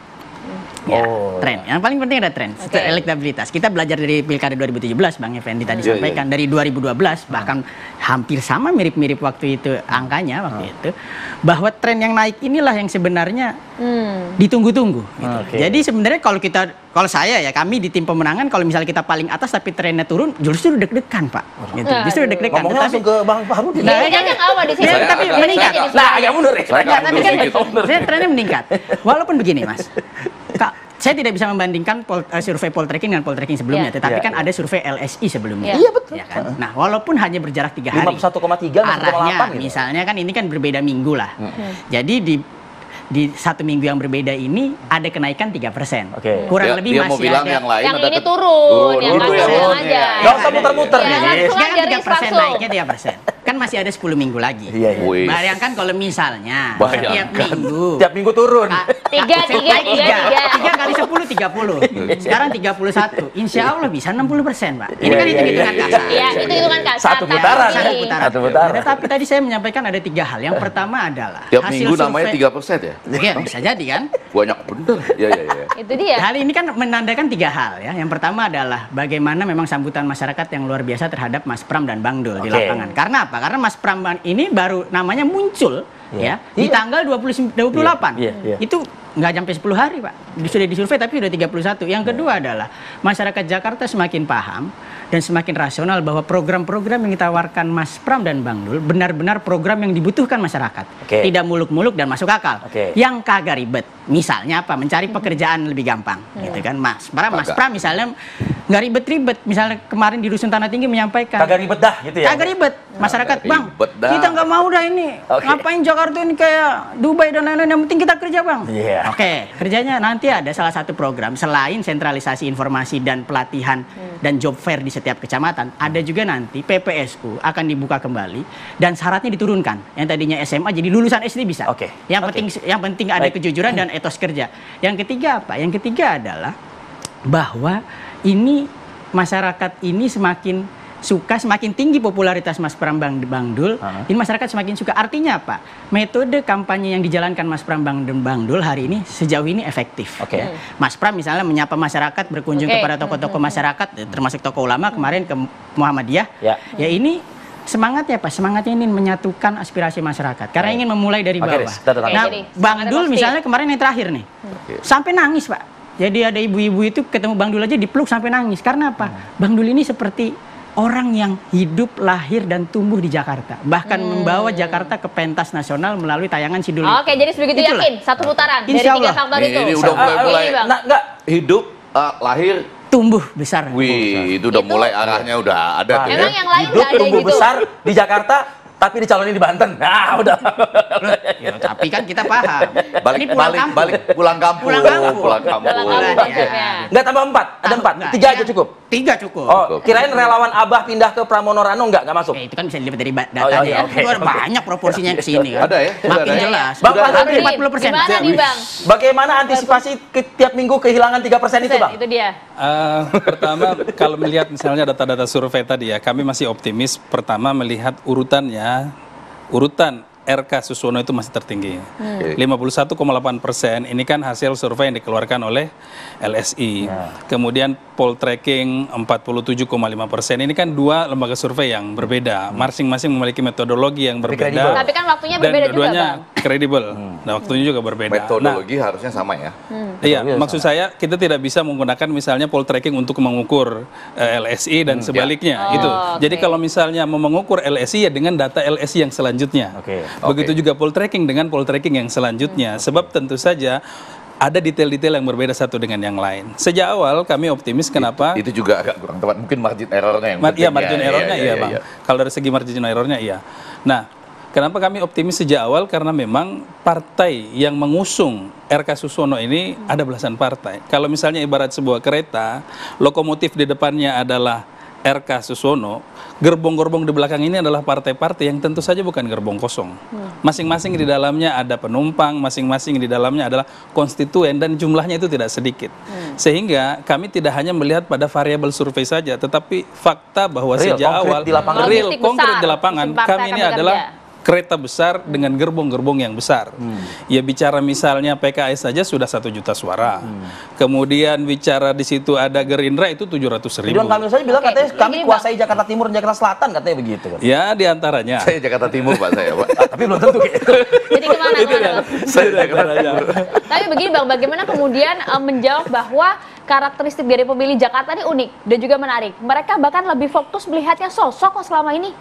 Ya, tren. Yang paling penting ada tren, elektabilitas. Kita belajar dari Pilkada 2017, Bang Effendi tadi sampaikan, dari 2012 bahkan hampir sama mirip-mirip waktu itu angkanya waktu itu, bahwa tren yang naik inilah yang sebenarnya ditunggu-tunggu. Gitu. Jadi sebenarnya kalau saya ya, kami di tim pemenangan kalau misalnya kita paling atas tapi trennya turun, justru deg-degan Pak. Gitu. Justru deg-degan. Ngomongnya langsung ke Bang Farudin. Tapi meningkat. Nah, agak mundur ya. Tapi kan trennya meningkat. Walaupun begini Mas. Saya tidak bisa membandingkan survei poltreking dengan poltreking sebelumnya, tetapi kan ada survei LSI sebelumnya. Iya betul. Ya kan? Nah, walaupun hanya berjarak 3 hari, 51,3 arahnya gitu. Misalnya kan ini kan berbeda minggu lah. Jadi di 1 minggu yang berbeda ini ada kenaikan 3%. Kurang lebih masih bilang ada. Yang lain yang ini turun, yang langsung aja. Nggak usah muter-muter nih. Sekarang 3% naiknya 3%. Kan masih ada 10 minggu lagi. Bayangkan kalau misalnya tiap minggu turun. 3 kali 10 30. Sekarang 31. Insya Allah bisa 60%, Pak. Ini kan hitung-hitungan kasar. Iya, itu hitungan kasar. 1 putaran. Tetapi tadi saya menyampaikan ada 3 hal. Yang pertama adalah tiap minggu namanya 3% ya? Iya, bisa jadi kan? Banyak bener. Iya. Itu dia. Hal ini kan menandakan 3 hal ya. Yang pertama adalah bagaimana memang sambutan masyarakat yang luar biasa terhadap Mas Pram dan Bang Dul di lapangan. Karena apa? Karena Mas Pram ini baru namanya muncul ya di tanggal 28. Itu nggak sampai 10 hari Pak. Sudah disurvei tapi sudah 31. Yang kedua adalah masyarakat Jakarta semakin paham dan semakin rasional bahwa program-program yang ditawarkan Mas Pram dan Bang Dul benar-benar program yang dibutuhkan masyarakat. Tidak muluk-muluk dan masuk akal. Yang kagak ribet. Misalnya apa? Mencari pekerjaan lebih gampang. Gitu kan Mas Pram misalnya nggak ribet-ribet. Misalnya kemarin di Dusun Tanah Tinggi menyampaikan. Kagak ribet dah gitu ya. Kagak ribet. Masyarakat Bang, kita nggak mau dah ini. Ngapain Jakarta ini kayak Dubai dan lain-lain. Yang penting kita kerja Bang. Oke, kerjanya nanti ada salah satu program selain sentralisasi informasi dan pelatihan dan job fair di setiap kecamatan, ada juga nanti PPSU akan dibuka kembali dan syaratnya diturunkan. Yang tadinya SMA jadi lulusan SD bisa. Yang penting ada kejujuran dan etos kerja. Yang ketiga apa? Yang ketiga adalah bahwa ini masyarakat ini semakin tinggi popularitas Mas Pram Bang Dul, ini masyarakat semakin suka. Artinya apa? Metode kampanye yang dijalankan Mas Pram Bang Dul hari ini sejauh ini efektif. Ya. Mas Pram misalnya menyapa masyarakat, berkunjung kepada tokoh-tokoh masyarakat, termasuk tokoh ulama kemarin ke Muhammadiyah. Ya ini semangatnya apa? Semangatnya ini menyatukan aspirasi masyarakat. Karena ingin memulai dari bawah. Nah, Bang Dul misalnya kemarin yang terakhir nih, sampai nangis Pak. Jadi ada ibu-ibu itu ketemu Bang Dul aja dipeluk sampai nangis. Karena apa? Bang Dul ini seperti orang yang hidup, lahir, dan tumbuh di Jakarta. Bahkan membawa Jakarta ke pentas nasional melalui tayangan Sidul. Oke, jadi sebegitu yakin 1 putaran dari 3 faktor itu. Ini udah mulai. Hidup, lahir, tumbuh besar. Wih, itu udah mulai arahnya udah ada. Emang yang lain hidup tumbuh besar di Jakarta, tapi dicalonin di Banten. Nah, udah. Tapi kan kita paham. Balik pulang kampung. Enggak tambah 4, ada 4. 3 aja cukup. 3 cukup. Oh, kirain relawan Abah pindah ke Pramono Rano nggak masuk? Itu kan bisa dilihat dari datanya. Itu ada banyak proporsinya ke sini kan. Ada ya? Makin jelas. Bang Hampir Fadli, 40%. Gimana nih Bang? Bagaimana antisipasi tiap minggu kehilangan 3% itu Bang? Itu dia. Pertama, kalau melihat misalnya data-data survei tadi ya, kami masih optimis. Pertama melihat urutan RK Suswono itu masih tertinggi. 51,8% ini kan hasil survei yang dikeluarkan oleh LSI. Kemudian poll tracking 47,5%. Ini kan 2 lembaga survei yang berbeda. Masing-masing memiliki metodologi yang berbeda. Tapi kan waktunya berbeda dan juga Bang. kredibel. Nah, waktunya juga berbeda. Metodologi harusnya sama ya. Iya, maksud saya kita tidak bisa menggunakan misalnya poll tracking untuk mengukur LSI dan sebaliknya itu. Jadi kalau misalnya mau mengukur LSI ya dengan data LSI yang selanjutnya. Begitu juga poll tracking dengan poll tracking yang selanjutnya. Sebab tentu saja ada detail-detail yang berbeda satu dengan yang lain. Sejak awal kami optimis kenapa? Itu juga agak kurang tepat. Mungkin margin errornya yang Iya, margin errornya iya, Bang. Kalau dari segi margin errornya iya. Nah, kenapa kami optimis sejak awal? Karena memang partai yang mengusung RK Suswono ini ada belasan partai. Kalau misalnya ibarat sebuah kereta, lokomotif di depannya adalah RK Suswono, gerbong-gerbong di belakang ini adalah partai-partai yang tentu saja bukan gerbong kosong. Masing-masing di dalamnya ada penumpang, masing-masing di dalamnya adalah konstituen dan jumlahnya itu tidak sedikit. Sehingga kami tidak hanya melihat pada variabel survei saja, tetapi fakta bahwa sejak awal real konkret di lapangan kami ini adalah kereta besar dengan gerbong-gerbong yang besar. Ya bicara misalnya PKS saja sudah 1 juta suara. Kemudian bicara di situ ada Gerindra itu 700.000. Ridwan Kamil saja bilang katanya kami kuasai Jakarta Timur dan Jakarta Selatan katanya begitu. Ya diantaranya. Saya Jakarta Timur Pak saya Pak. Tapi belum tentu. Jadi kemana? Saya Jakarta Timur. Tapi begini Bang, bagaimana kemudian menjawab bahwa karakteristik dari pemilih Jakarta ini unik dan juga menarik. Mereka bahkan lebih fokus melihatnya sosok kok selama ini.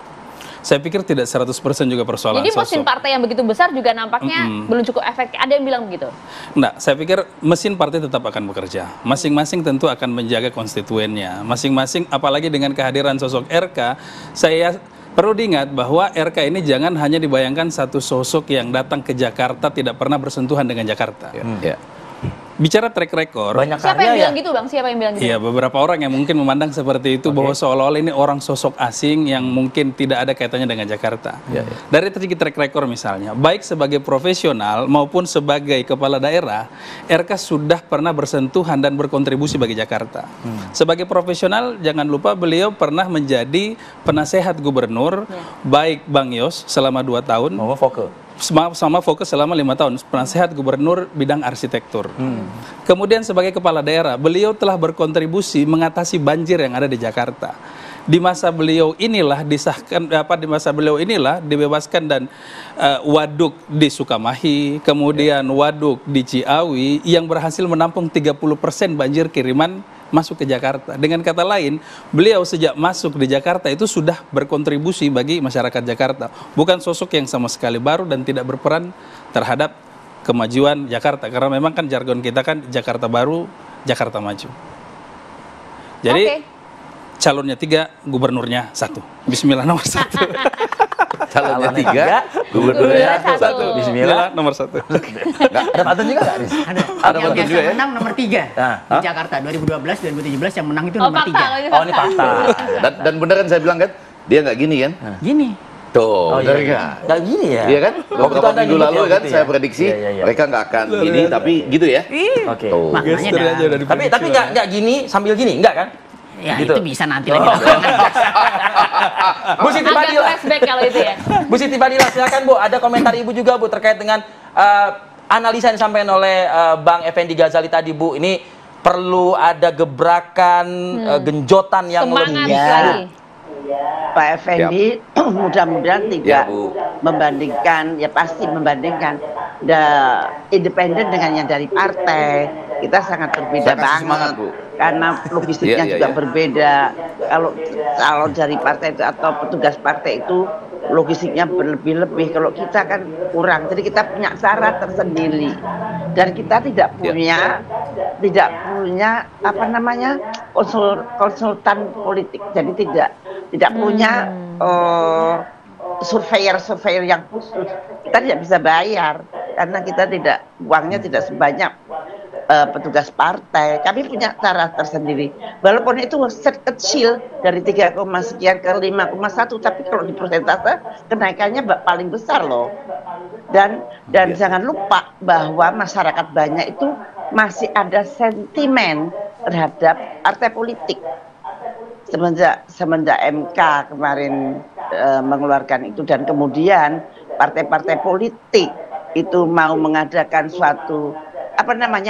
Saya pikir tidak 100% juga persoalan Jadi sosok. mesin partai yang begitu besar juga nampaknya belum cukup efektif. Ada yang bilang begitu? Nah, saya pikir mesin partai tetap akan bekerja. Masing-masing tentu akan menjaga konstituennya. Masing-masing, apalagi dengan kehadiran sosok RK, saya perlu diingat bahwa RK ini jangan hanya dibayangkan satu sosok yang datang ke Jakarta tidak pernah bersentuhan dengan Jakarta. Bicara track record, Siapa yang bilang gitu Bang? Siapa yang bilang gitu? Iya, beberapa orang yang mungkin memandang seperti itu bahwa seolah-olah ini orang sosok asing yang mungkin tidak ada kaitannya dengan Jakarta. Dari segi track record misalnya, baik sebagai profesional maupun sebagai kepala daerah, RK sudah pernah bersentuhan dan berkontribusi bagi Jakarta. Sebagai profesional, jangan lupa beliau pernah menjadi penasehat gubernur, baik Bang Yos selama 2 tahun. Sama fokus selama 5 tahun penasehat gubernur bidang arsitektur. Kemudian sebagai kepala daerah, beliau telah berkontribusi mengatasi banjir yang ada di Jakarta. Di masa beliau inilah dibebaskan dan waduk di Sukamahi, kemudian waduk di Ciawi yang berhasil menampung 30% banjir kiriman masuk ke Jakarta. Dengan kata lain, beliau sejak masuk di Jakarta itu sudah berkontribusi bagi masyarakat Jakarta. Bukan sosok yang sama sekali baru dan tidak berperan terhadap kemajuan Jakarta. Karena memang kan jargon kita kan Jakarta baru, Jakarta maju. Jadi calonnya 3, gubernurnya 1. Bismillah nomor 1. Calonnya 3, gubernurnya 1. Bismillah nomor 1. Ada pantun juga nggak? Ada yang biasa menang nomor 3 di Jakarta 2012 2017 yang menang itu nomor 3. Oh ini fakta. Dan beneran saya bilang kan, dia nggak gini kan? Gini. Tuh, bener nggak? Nggak gini ya? Iya kan? Beberapa minggu lalu kan saya prediksi mereka nggak akan gini, tapi gitu ya. Oke. Tapi nggak gini sambil gini, nggak kan? Ya gitu. itu bisa nanti lagi. Bu Siti Badila. Flashback kalau itu ya. Bu Siti Badila, silakan Bu. Ada komentar Ibu juga Bu terkait dengan analisa yang disampaikan oleh Bang Effendi Ghazali tadi Bu. Ini perlu ada gebrakan, genjotan yang lebih. Pak Effendi mudah-mudahan tidak membandingkan, ya pasti membandingkan independen dengan yang dari partai. Kita sangat berbeda banget karena logistiknya juga berbeda. Kalau dari partai itu atau petugas partai itu logistiknya berlebih-lebih. Kalau kita kan kurang, jadi kita punya cara tersendiri dan kita tidak punya apa namanya konsultan politik. Jadi tidak punya surveyor yang khusus. Kita tidak bisa bayar karena kita uangnya tidak sebanyak petugas partai. Kami punya cara tersendiri. Walaupun itu kecil dari 3, sekian ke 5,1, tapi kalau di persentase kenaikannya paling besar loh. Dan jangan lupa bahwa masyarakat banyak itu masih ada sentimen terhadap partai politik. Semenjak MK kemarin mengeluarkan itu, dan kemudian partai-partai politik itu mau mengadakan suatu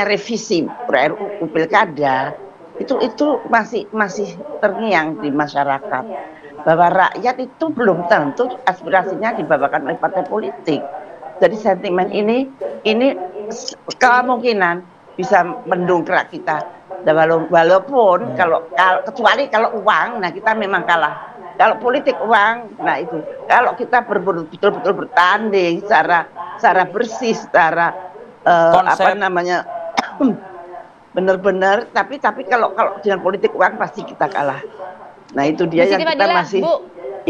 revisi RUU Pilkada, itu masih terngiang di masyarakat bahwa rakyat itu belum tentu aspirasinya dibawakan oleh partai politik. Jadi sentimen ini kemungkinan bisa mendongkrak kita. Dan walaupun kecuali kalau uang, nah kita memang kalah. Kalau politik uang, nah itu. Kalau kita betul-betul bertanding secara bersih, secara benar-benar. Tapi kalau dengan politik uang pasti kita kalah. Nah itu dia yang kita masih.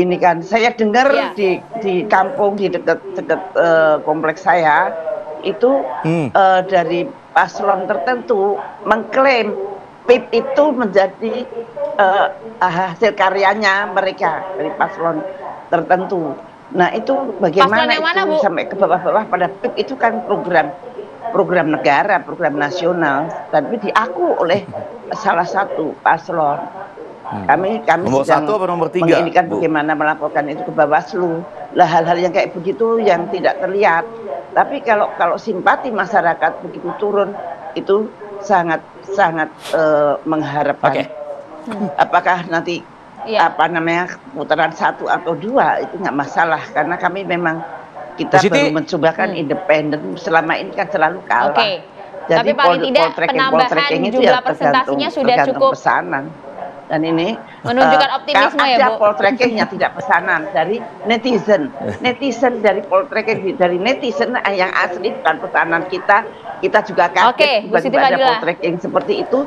Ini kan saya dengar di kampung di dekat kompleks saya itu dari paslon tertentu mengklaim PIP itu menjadi hasil karyanya mereka dari paslon tertentu. Nah itu bagaimana itu sampai ke bawah-bawah, pada PIP itu kan program negara, program nasional, tapi diaku oleh salah satu paslon. Kami nomor sedang 1 apa nomor 3? Menginikan bagaimana melaporkan itu ke Bawaslu. Lah hal-hal yang kayak begitu yang tidak terlihat. Tapi kalau simpati masyarakat begitu turun, itu sangat mengharapkan. Apakah nanti putaran 1 atau 2 itu nggak masalah, karena kami memang baru mencobakan independen, selama ini kan selalu kalah. Jadi tapi paling tidak penambahan jumlah persentasenya sudah cukup pesanan. Dan ini menunjukkan optimisme ya, Bu. Ada poltrekkingnya tidak pesanan dari netizen. Netizen dari poltrekking, dari netizen yang asli bukan pesanan kita. Kita juga kaget tiba-tiba ada poltrekking seperti itu,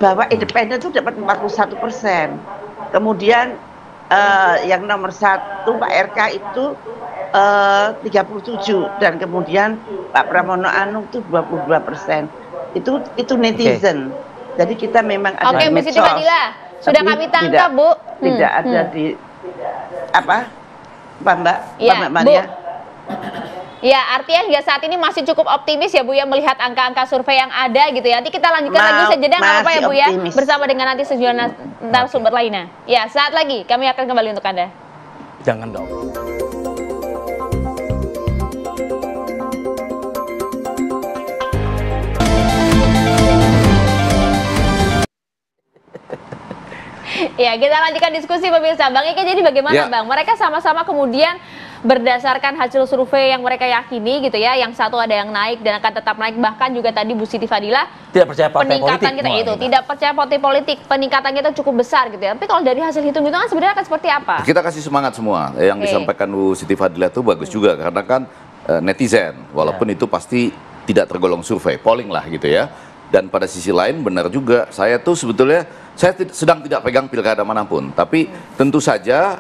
bahwa independen itu dapat 41%. Kemudian yang nomor 1 Pak RK itu 37, dan kemudian Pak Pramono Anung itu 22%. Itu netizen. Jadi kita memang ada Bu Siti Fadila, sudah kami tangkap, Bu. Tidak ada di Mbak ya, Maria. Ya, artinya hingga saat ini masih cukup optimis ya, Bu, ya, melihat angka-angka survei yang ada gitu ya. Nanti kita lanjutkan lagi sejenak apa ya, Bu, ya, bersama dengan nanti sejumlah narasumber lainnya. Ya, saat lagi kami akan kembali untuk Anda. Jangan dong. Ya, kita lanjutkan diskusi pemirsa. Bang Ike, jadi bagaimana Bang? Mereka sama-sama kemudian berdasarkan hasil survei yang mereka yakini gitu ya, yang satu ada yang naik dan akan tetap naik, bahkan juga tadi Bu Siti Fadila tidak percaya partai peningkatan politik kita itu tidak percaya partai politik, peningkatan kita cukup besar gitu ya. Tapi kalau dari hasil hitung-hitungan sebenarnya akan seperti apa? Kita kasih semangat semua. Yang disampaikan Bu Siti Fadila itu bagus juga, karena kan netizen, walaupun itu pasti tidak tergolong survei, polling lah gitu ya. Dan pada sisi lain benar juga, saya tuh sebetulnya saya sedang tidak pegang pilkada manapun, tapi tentu saja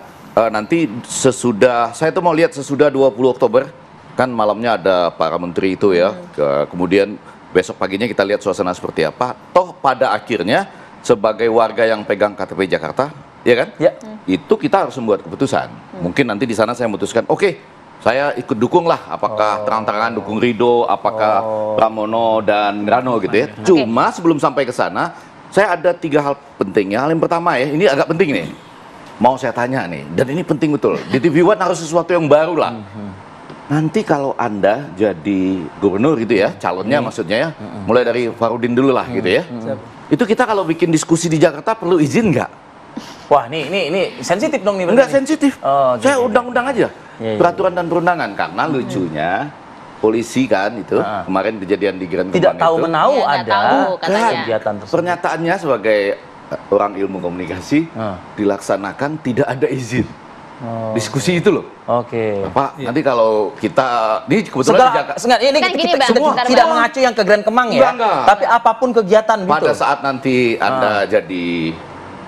nanti saya tuh mau lihat sesudah 20 Oktober, kan malamnya ada para menteri itu ya, kemudian besok paginya kita lihat suasana seperti apa. Toh pada akhirnya sebagai warga yang pegang KTP Jakarta, ya kan? Ya. Itu kita harus membuat keputusan. Mungkin nanti di sana saya memutuskan, oke, saya ikut dukung lah, apakah terang-terangan dukung Ridho, apakah Pramono dan Rano gitu ya. Cuma sebelum sampai ke sana, saya ada 3 hal penting. Hal yang pertama ya, ini agak penting nih. Mau saya tanya nih, dan ini penting betul. Di TV One harus sesuatu yang baru lah. Nanti kalau Anda jadi gubernur gitu ya, calonnya maksudnya ya, mulai dari Farudin dulu lah gitu ya. Itu kita kalau bikin diskusi di Jakarta perlu izin nggak? Wah, ini sensitif dong nih. Enggak sensitif. Saya undang-undang aja. Peraturan dan perundangan, karena lucunya polisi kan itu kemarin kejadian di Grand Kemang tidak tahu itu, menahu ada kegiatan tersebut. Pernyataannya sebagai orang ilmu komunikasi dilaksanakan tidak ada izin. Diskusi itu loh. Pak, nanti kalau kita ini kebetulan di Jakarta, ini kan kita tidak mengacu yang ke Grand Kemang ya. Tapi apapun kegiatan pada saat nanti Anda jadi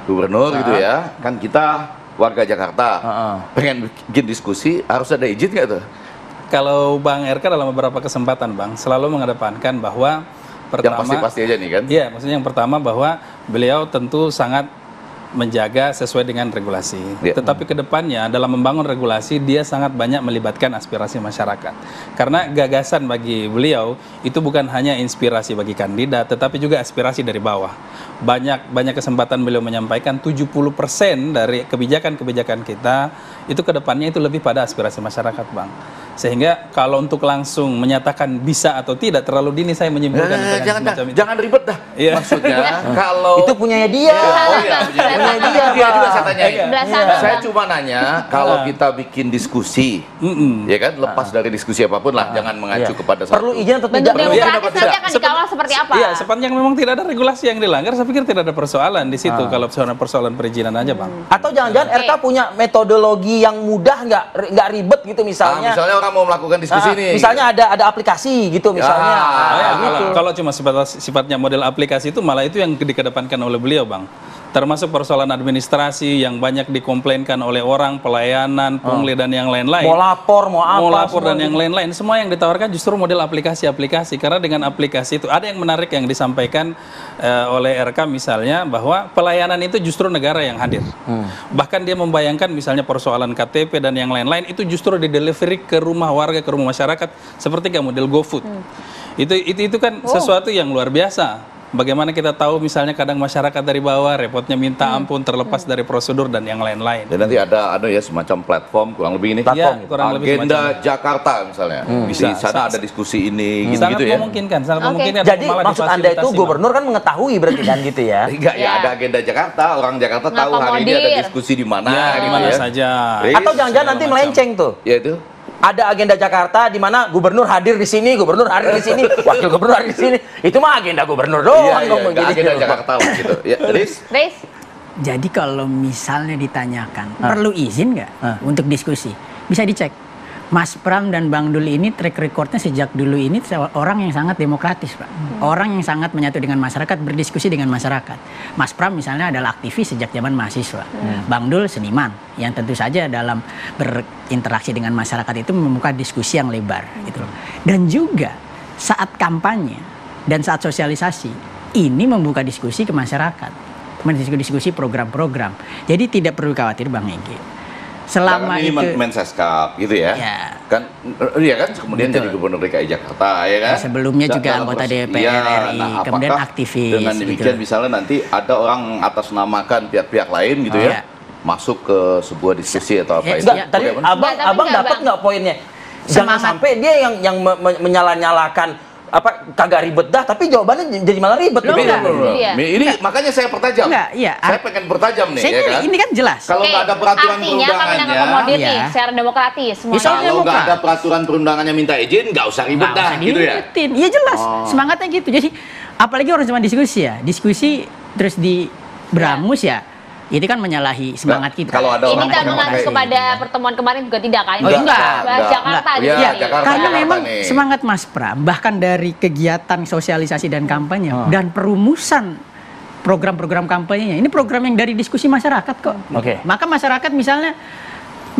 gubernur gitu ya, kan kita warga Jakarta pengen bikin diskusi, harus ada izin nggak tuh? Kalau Bang RK dalam beberapa kesempatan Bang selalu mengedepankan bahwa pertama, yang pasti aja nih kan? Iya, maksudnya yang pertama bahwa beliau tentu sangat menjaga sesuai dengan regulasi. Tetapi kedepannya dalam membangun regulasi dia sangat banyak melibatkan aspirasi masyarakat. Karena gagasan bagi beliau itu bukan hanya inspirasi bagi kandidat, tetapi juga aspirasi dari bawah. Banyak kesempatan beliau menyampaikan 70% dari kebijakan-kebijakan kita itu kedepannya itu lebih pada aspirasi masyarakat, Bang. Sehingga kalau untuk langsung menyatakan bisa atau tidak terlalu dini saya menyimpulkan jangan ribet dah. Iya. Maksudnya kalau itu punyanya dia. Oh iya, punya dia juga saya tanyain. Saya cuma nanya kalau Iya. kita bikin diskusi, ya kan lepas dari diskusi apapun lah, jangan mengacu kepada satu. Perlu izin atau Bentuk tidak? demokratis nanti akan dikawal seperti apa? Iya, sepanjang memang tidak ada regulasi yang dilanggar, saya pikir tidak ada persoalan di situ. Kalau persoalan perizinan aja, Bang. Atau jangan-jangan RK punya metodologi yang mudah, nggak ribet gitu misalnya. Misalnya orang mau melakukan diskusi nih. Misalnya ada aplikasi gitu misalnya. Kalau cuma sifatnya model aplikasi itu malah itu yang dikedepankan oleh beliau, Bang. Termasuk persoalan administrasi yang banyak dikomplainkan oleh orang, pelayanan, pungli dan yang lain-lain. Mau lapor, mau apa? Mau lapor dan yang lain-lain. Semua yang ditawarkan justru model aplikasi-aplikasi. Karena dengan aplikasi itu ada yang menarik yang disampaikan oleh RK misalnya bahwa pelayanan itu justru negara yang hadir. Bahkan dia membayangkan misalnya persoalan KTP dan yang lain-lain itu justru di-delivery ke rumah warga, ke rumah masyarakat seperti kayak model GoFood. Itu kan sesuatu yang luar biasa. Bagaimana kita tahu misalnya kadang masyarakat dari bawah repotnya minta ampun terlepas dari prosedur dan yang lain-lain. Dan nanti ada ya semacam platform kurang lebih ini. Platform, ya, kurang lebih agenda semacam Jakarta misalnya. Bisa di sana ada diskusi ini gitu-gitu ya. Sangat memungkinkan. Jadi maksud Anda itu gubernur kan mengetahui berarti kan gitu ya? Enggak, ya ada agenda Jakarta, orang Jakarta tahu hari ini ada diskusi di mana di mana saja. Atau jangan-jangan nanti melenceng tuh. Ya itu. Ada agenda Jakarta di mana gubernur hadir di sini, gubernur hadir di sini, wakil gubernur hadir di sini. Itu mah agenda gubernur doang. Agenda Jakarta lah gitu. Ya, Riz. Jadi kalau misalnya ditanyakan, perlu izin nggak untuk diskusi? Bisa dicek. Mas Pram dan Bang Dul ini track recordnya sejak dulu ini orang yang sangat demokratis, Pak. Orang yang sangat menyatu dengan masyarakat, berdiskusi dengan masyarakat. Mas Pram misalnya adalah aktivis sejak zaman mahasiswa. Bang Dul seniman yang tentu saja dalam berinteraksi dengan masyarakat itu membuka diskusi yang lebar gitu loh. Dan juga saat kampanye dan saat sosialisasi ini membuka diskusi ke masyarakat, mendiskusi program-program. Jadi tidak perlu khawatir Bang Ege. Selama ini itu Menseskap gitu ya. Kan iya kan kemudian jadi gubernur DKI Jakarta ya kan. Sebelumnya juga anggota DPR RI, kemudian aktivis. Dengan demikian misalnya nanti ada orang atasnamakan pihak-pihak lain gitu ya. Masuk ke sebuah diskusi atau apa itu. Tadi abang dapat nggak poinnya? Jangan sampai dia yang menyala-nyalakan apa kagak ribet dah, tapi jawabannya jadi malah ribet. Ini makanya saya pertajam. Saya pengen pertajam nih, ya kan? Ini kan jelas. Kalau nggak ada peraturan perundangannya, secara demokratis. Kalau nggak ada peraturan perundangannya minta izin, nggak usah ribet dah, gitu ya? Iya jelas, semangatnya gitu. Jadi apalagi orang cuma diskusi ya, diskusi terus di berangus ya. Itu kan menyalahi semangat kita. Kalau ada ini tak mengacu kepada pertemuan kemarin juga tidak kan? Enggak. Jakarta Karena memang semangat Mas Pram bahkan dari kegiatan sosialisasi dan kampanye dan perumusan program-program kampanyenya. Ini program yang dari diskusi masyarakat kok. Maka masyarakat misalnya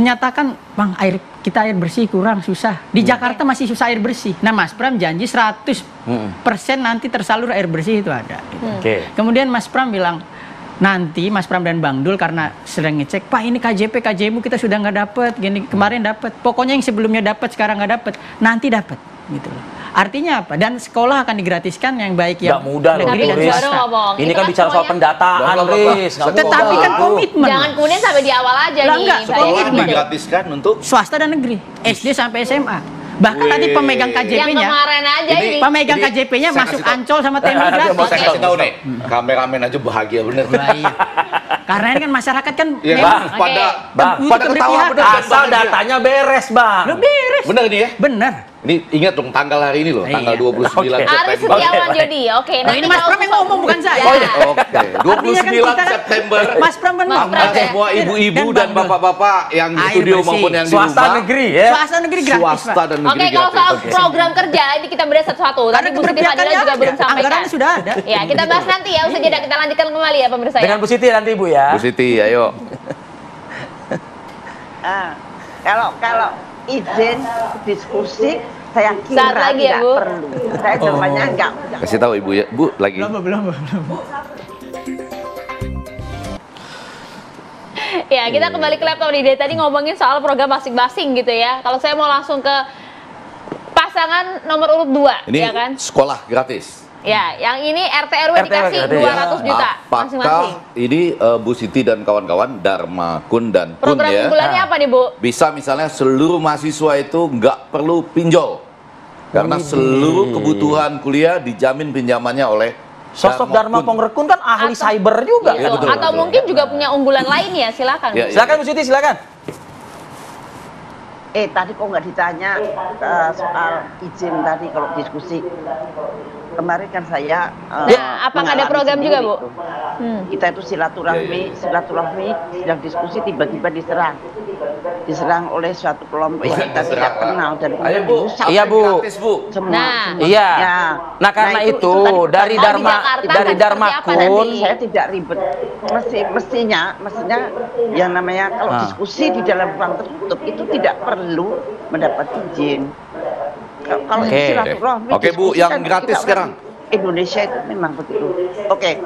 menyatakan, "Bang, kita air bersih kurang, susah. Di Jakarta masih susah air bersih." Nah, Mas Pram janji 100% nanti tersalur air bersih itu ada. Kemudian Mas Pram bilang, nanti Mas Pram dan Bang Dul karena sedang ngecek, Pak ini KJP-KJMU kita sudah nggak dapat, gini kemarin dapat, pokoknya yang sebelumnya dapat sekarang nggak dapat, nanti dapat, gitu loh. Artinya apa? Dan sekolah akan digratiskan yang baik yang mudah loh, negeri dan swasta. Ini kan bicara soal pendataan, Riz. Tetapi kan komitmen. Jangan kemudian sampai di awal aja nih. Enggak, sekolah digratiskan untuk swasta dan negeri, SD sampai SMA. Bahkan nanti pemegang KJP-nya, yang kemarin aja ini pemegang KJP-nya masuk Ancol sama TMI gratis. Saya kasih tahu nih, kameramen aja bahagia bener. Karena ini kan masyarakat kan pada ketawa bener. Asal datanya beres, Bang. Lo beres. Bener ini ya? Bener. Ini ingat dong tanggal hari ini loh, tanggal 29 September. Aris Setiawan Jody. Oke, nah ini Mas Pram yang ngomong bukan saya. Oke, 29 September. Mas Pram kan ngomong. Semua ibu-ibu dan bapak-bapak yang di studio maupun yang di rumah. Swasta negeri ya. Swasta negeri gratis, Swasta dan negeri gratis. Oke, kalau soal program kerja ini kita bahas satu-satu. Tadi Bu Siti Fadila juga belum sampaikan. Anggarannya sudah ada. Ya, kita bahas nanti ya. Usai jeda kita lanjutkan kembali ya pemirsa. Dengan Bu Siti nanti Bu ya. Bu Siti, ayo. Kalau izin diskusi Saya kira Saat lagi ya, tidak Bu? perlu. Saya jawabannya enggak. Kasih tahu Ibu ya. Bu, lagi. Belum. Ya, kita kembali ke laptop nih. Dari tadi ngomongin soal program masing-masing gitu ya. Kalau saya mau langsung ke pasangan nomor urut 2, Ini ya kan? sekolah gratis. Ya, yang ini RT RW dikasih 200 juta masing-masing. Apakah ini Bu Siti dan kawan-kawan, Dharma Kun dan Kun Program ya? unggulannya apa nih, Bu? Bisa misalnya seluruh mahasiswa itu nggak perlu pinjol. Karena seluruh kebutuhan kuliah dijamin pinjamannya oleh Sosok Dharma Pongrekun kan ahli cyber juga. Gitu. Atau mungkin juga punya unggulan lain ya, silakan. Silakan Bu Siti, silakan. Tadi kok nggak ditanya soal izin tadi kalau diskusi. Kemarin kan saya apakah ada program juga, Bu? Kita itu silaturahmi sedang diskusi tiba-tiba diserang oleh suatu kelompok yang kita tidak kenal dan Iya, Bu. Semua. Iya. Nah, karena itu dari Dharma Kun saya tidak ribet. Mestinya yang namanya kalau diskusi di dalam ruang tertutup itu tidak perlu mendapat izin. Kalau silaturahmi, Oke, Bu, yang gratis sekarang. Indonesia itu memang begitu. Oke,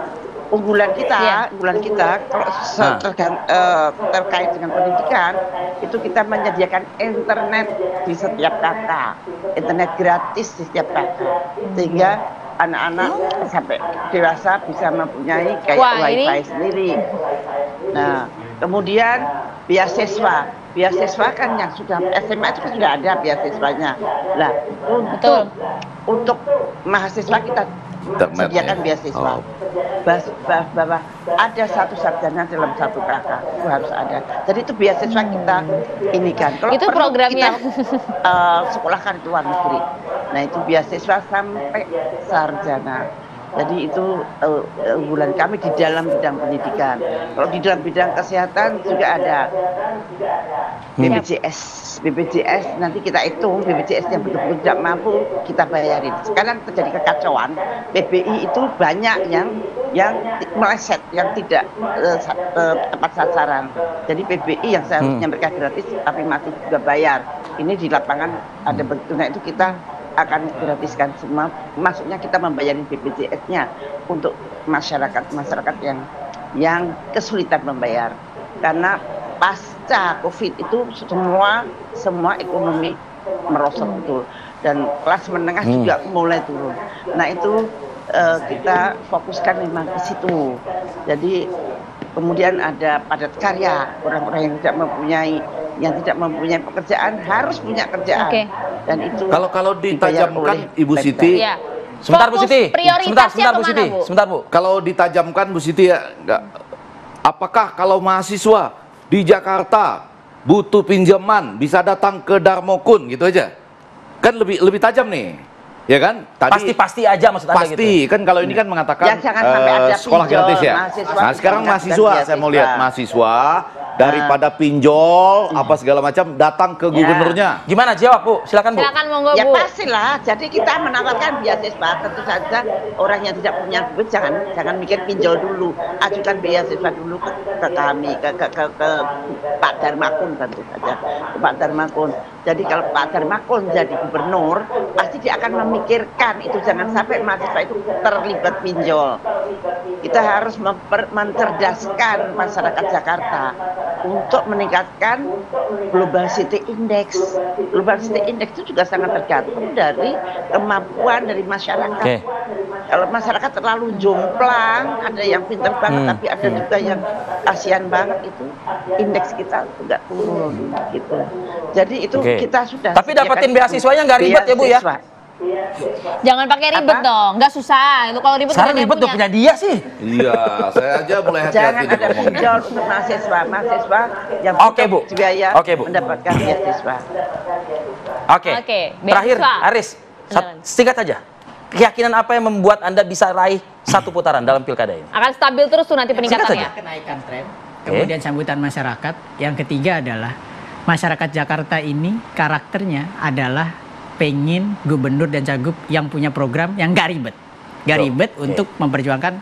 unggulan kita kalau terkait dengan pendidikan itu kita menyediakan internet di setiap kakak, internet gratis di setiap kakak, sehingga anak-anak sampai dewasa bisa mempunyai kayak wifi sendiri. Nah, kemudian beasiswa kan yang sudah SMA itu kan sudah ada beasiswanya. Lah, untuk mahasiswa kita sediakan beasiswa. Bahwa ada satu sarjana dalam satu kakak itu harus ada. Jadi itu beasiswa kita ini kan. Kalau itu programnya kita sekolahkan di luar negeri. Nah, itu beasiswa sampai sarjana. Jadi itu unggulan kami di dalam bidang pendidikan. Kalau di dalam bidang kesehatan juga ada BPJS nanti kita hitung BPJS yang betul-betul tidak mampu kita bayarin. Sekarang terjadi kekacauan, PBI itu banyak yang meleset, yang tidak tepat sasaran. Jadi PBI yang seharusnya mereka gratis tapi masih juga bayar. Ini di lapangan ada bentuknya itu kita akan gratiskan semua, maksudnya kita membayari BPJS-nya untuk masyarakat yang kesulitan membayar, karena pasca COVID itu semua ekonomi merosot betul dan kelas menengah juga mulai turun. Nah itu kita fokuskan memang ke situ. Jadi kemudian ada padat karya, orang-orang yang tidak mempunyai pekerjaan harus punya kerjaan. Dan itu kalau ditajamkan Ibu Siti, sebentar Bu Siti, sebentar Bu. Kalau ditajamkan Bu Siti ya, apakah kalau mahasiswa di Jakarta butuh pinjaman bisa datang ke Dharma Kun gitu aja? Kan lebih tajam nih. Ya kan? Tadi pasti aja maksud Anda gitu. Pasti kan kalau ini kan mengatakan sekolah gratis ya. Nah, sekarang mahasiswa saya mau lihat mahasiswa daripada pinjol apa segala macam datang ke gubernurnya. Gimana jawab, Bu? Silakan, Bu. Silakan monggo, Bu. Ya pastilah. Jadi kita menawarkan beasiswa, tentu saja orang yang tidak punya duit jangan mikir pinjol dulu. Ajukan beasiswa dulu ke kami, ke Pak Dharma Kun tentu saja. Ke Pak Dharma Kun. Jadi kalau Pak Dharma Kun jadi gubernur, pasti dia akan memikirkan itu jangan sampai mahasiswa itu terlibat pinjol. Kita harus mencerdaskan masyarakat Jakarta untuk meningkatkan Global City Index. Global City Index itu juga sangat tergantung dari kemampuan dari masyarakat. Kalau masyarakat terlalu jomplang, ada yang pintar banget, tapi ada juga yang kasihan banget, itu indeks kita juga turun gitu. Jadi itu kita sudah. Tapi dapetin beasiswanya nggak ribet ya Bu ya? Jangan pakai ribet dong, nggak susah. Itu kalau ribet sekarang ribet udah punya dia sih. Iya, saya aja mulai hati-hati. Jangan ada pinjol untuk mahasiswa yang Bu. biaya mendapatkan beasiswa. Terakhir, Aris, singkat aja. Keyakinan apa yang membuat Anda bisa raih satu putaran dalam pilkada ini? Akan stabil terus tuh nanti peningkatannya. Kenaikan tren, kemudian sambutan masyarakat. Yang ketiga adalah masyarakat Jakarta ini karakternya adalah pengen gubernur dan cagup yang punya program yang gak ribet untuk memperjuangkan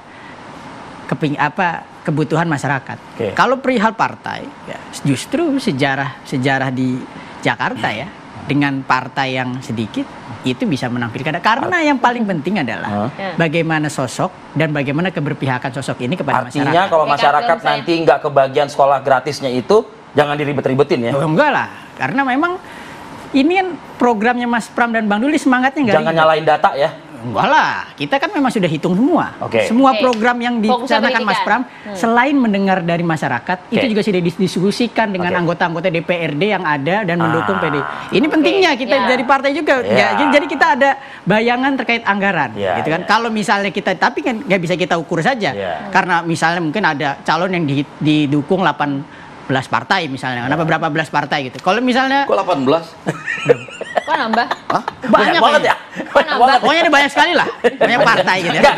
kebutuhan masyarakat. Kalau perihal partai, ya, justru sejarah di Jakarta ya, dengan partai yang sedikit itu bisa menang pilkada. Karena yang paling penting adalah bagaimana sosok dan bagaimana keberpihakan sosok ini kepada masyarakat. Artinya kalau masyarakat nanti nggak kebagian sekolah gratisnya itu, jangan diribet-ribetin ya? Oh, enggak lah, karena memang ini kan programnya Mas Pram dan Bang Duli semangatnya nggak Jangan nyalain data ya? Enggak lah, kita kan memang sudah hitung semua. Oke. Semua program yang dicanangkan Mas Pram, selain mendengar dari masyarakat, itu juga sudah didiskusikan dengan anggota-anggota DPRD yang ada dan mendukung PD. Ini pentingnya kita dari partai juga. Jadi kita ada bayangan terkait anggaran, gitu kan. Kalau misalnya kita, tapi kan nggak bisa kita ukur saja, karena misalnya mungkin ada calon yang didukung 18 partai misalnya, kenapa berapa belas partai gitu. Kalau misalnya kok 18? Kok nambah? Banyak banget ya? Pokoknya ada banyak sekali lah, banyak partai gitu ya.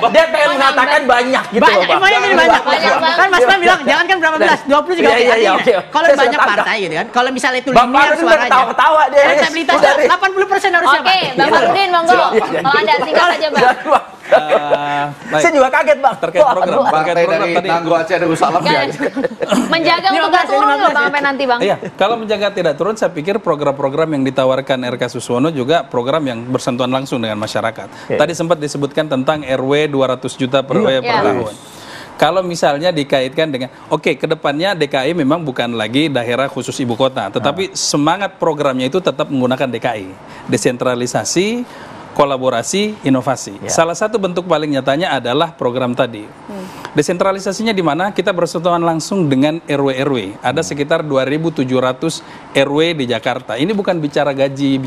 Dia pengen mengatakan banyak gitu loh, Pak. Banyak, ini banyak. Kan Mas Pram bilang, jangan kan berapa belas, 20 juga oke. Kalau banyak partai gitu kan, kalau misalnya itu linear suaranya, ketawa-ketawa dia. Elektabilitasnya 80% harusnya. Oke, Bang Nurdin, monggo. Kalau Anda singkat saja, Bang. Saya juga kaget, Bang. Terkait program tadi Nanggo Aceh Darussalam ya. Menjaga untuk nggak turun loh Bang sampai nanti, Bang. Iya, kalau menjaga tidak turun, saya pikir program-program yang ditawarkan RK Suswono juga program yang bersentuhan langsung dengan masyarakat. Tadi sempat disebutkan tentang RW 200 juta per RW per tahun. Kalau misalnya dikaitkan dengan, kedepannya DKI memang bukan lagi daerah khusus ibu kota, tetapi semangat programnya itu tetap menggunakan DKI, desentralisasi, kolaborasi, inovasi. Salah satu bentuk paling nyatanya adalah program tadi. Desentralisasinya di mana kita bersentuhan langsung dengan RW-RW. Ada sekitar 2.700 RW di Jakarta. Ini bukan bicara gaji,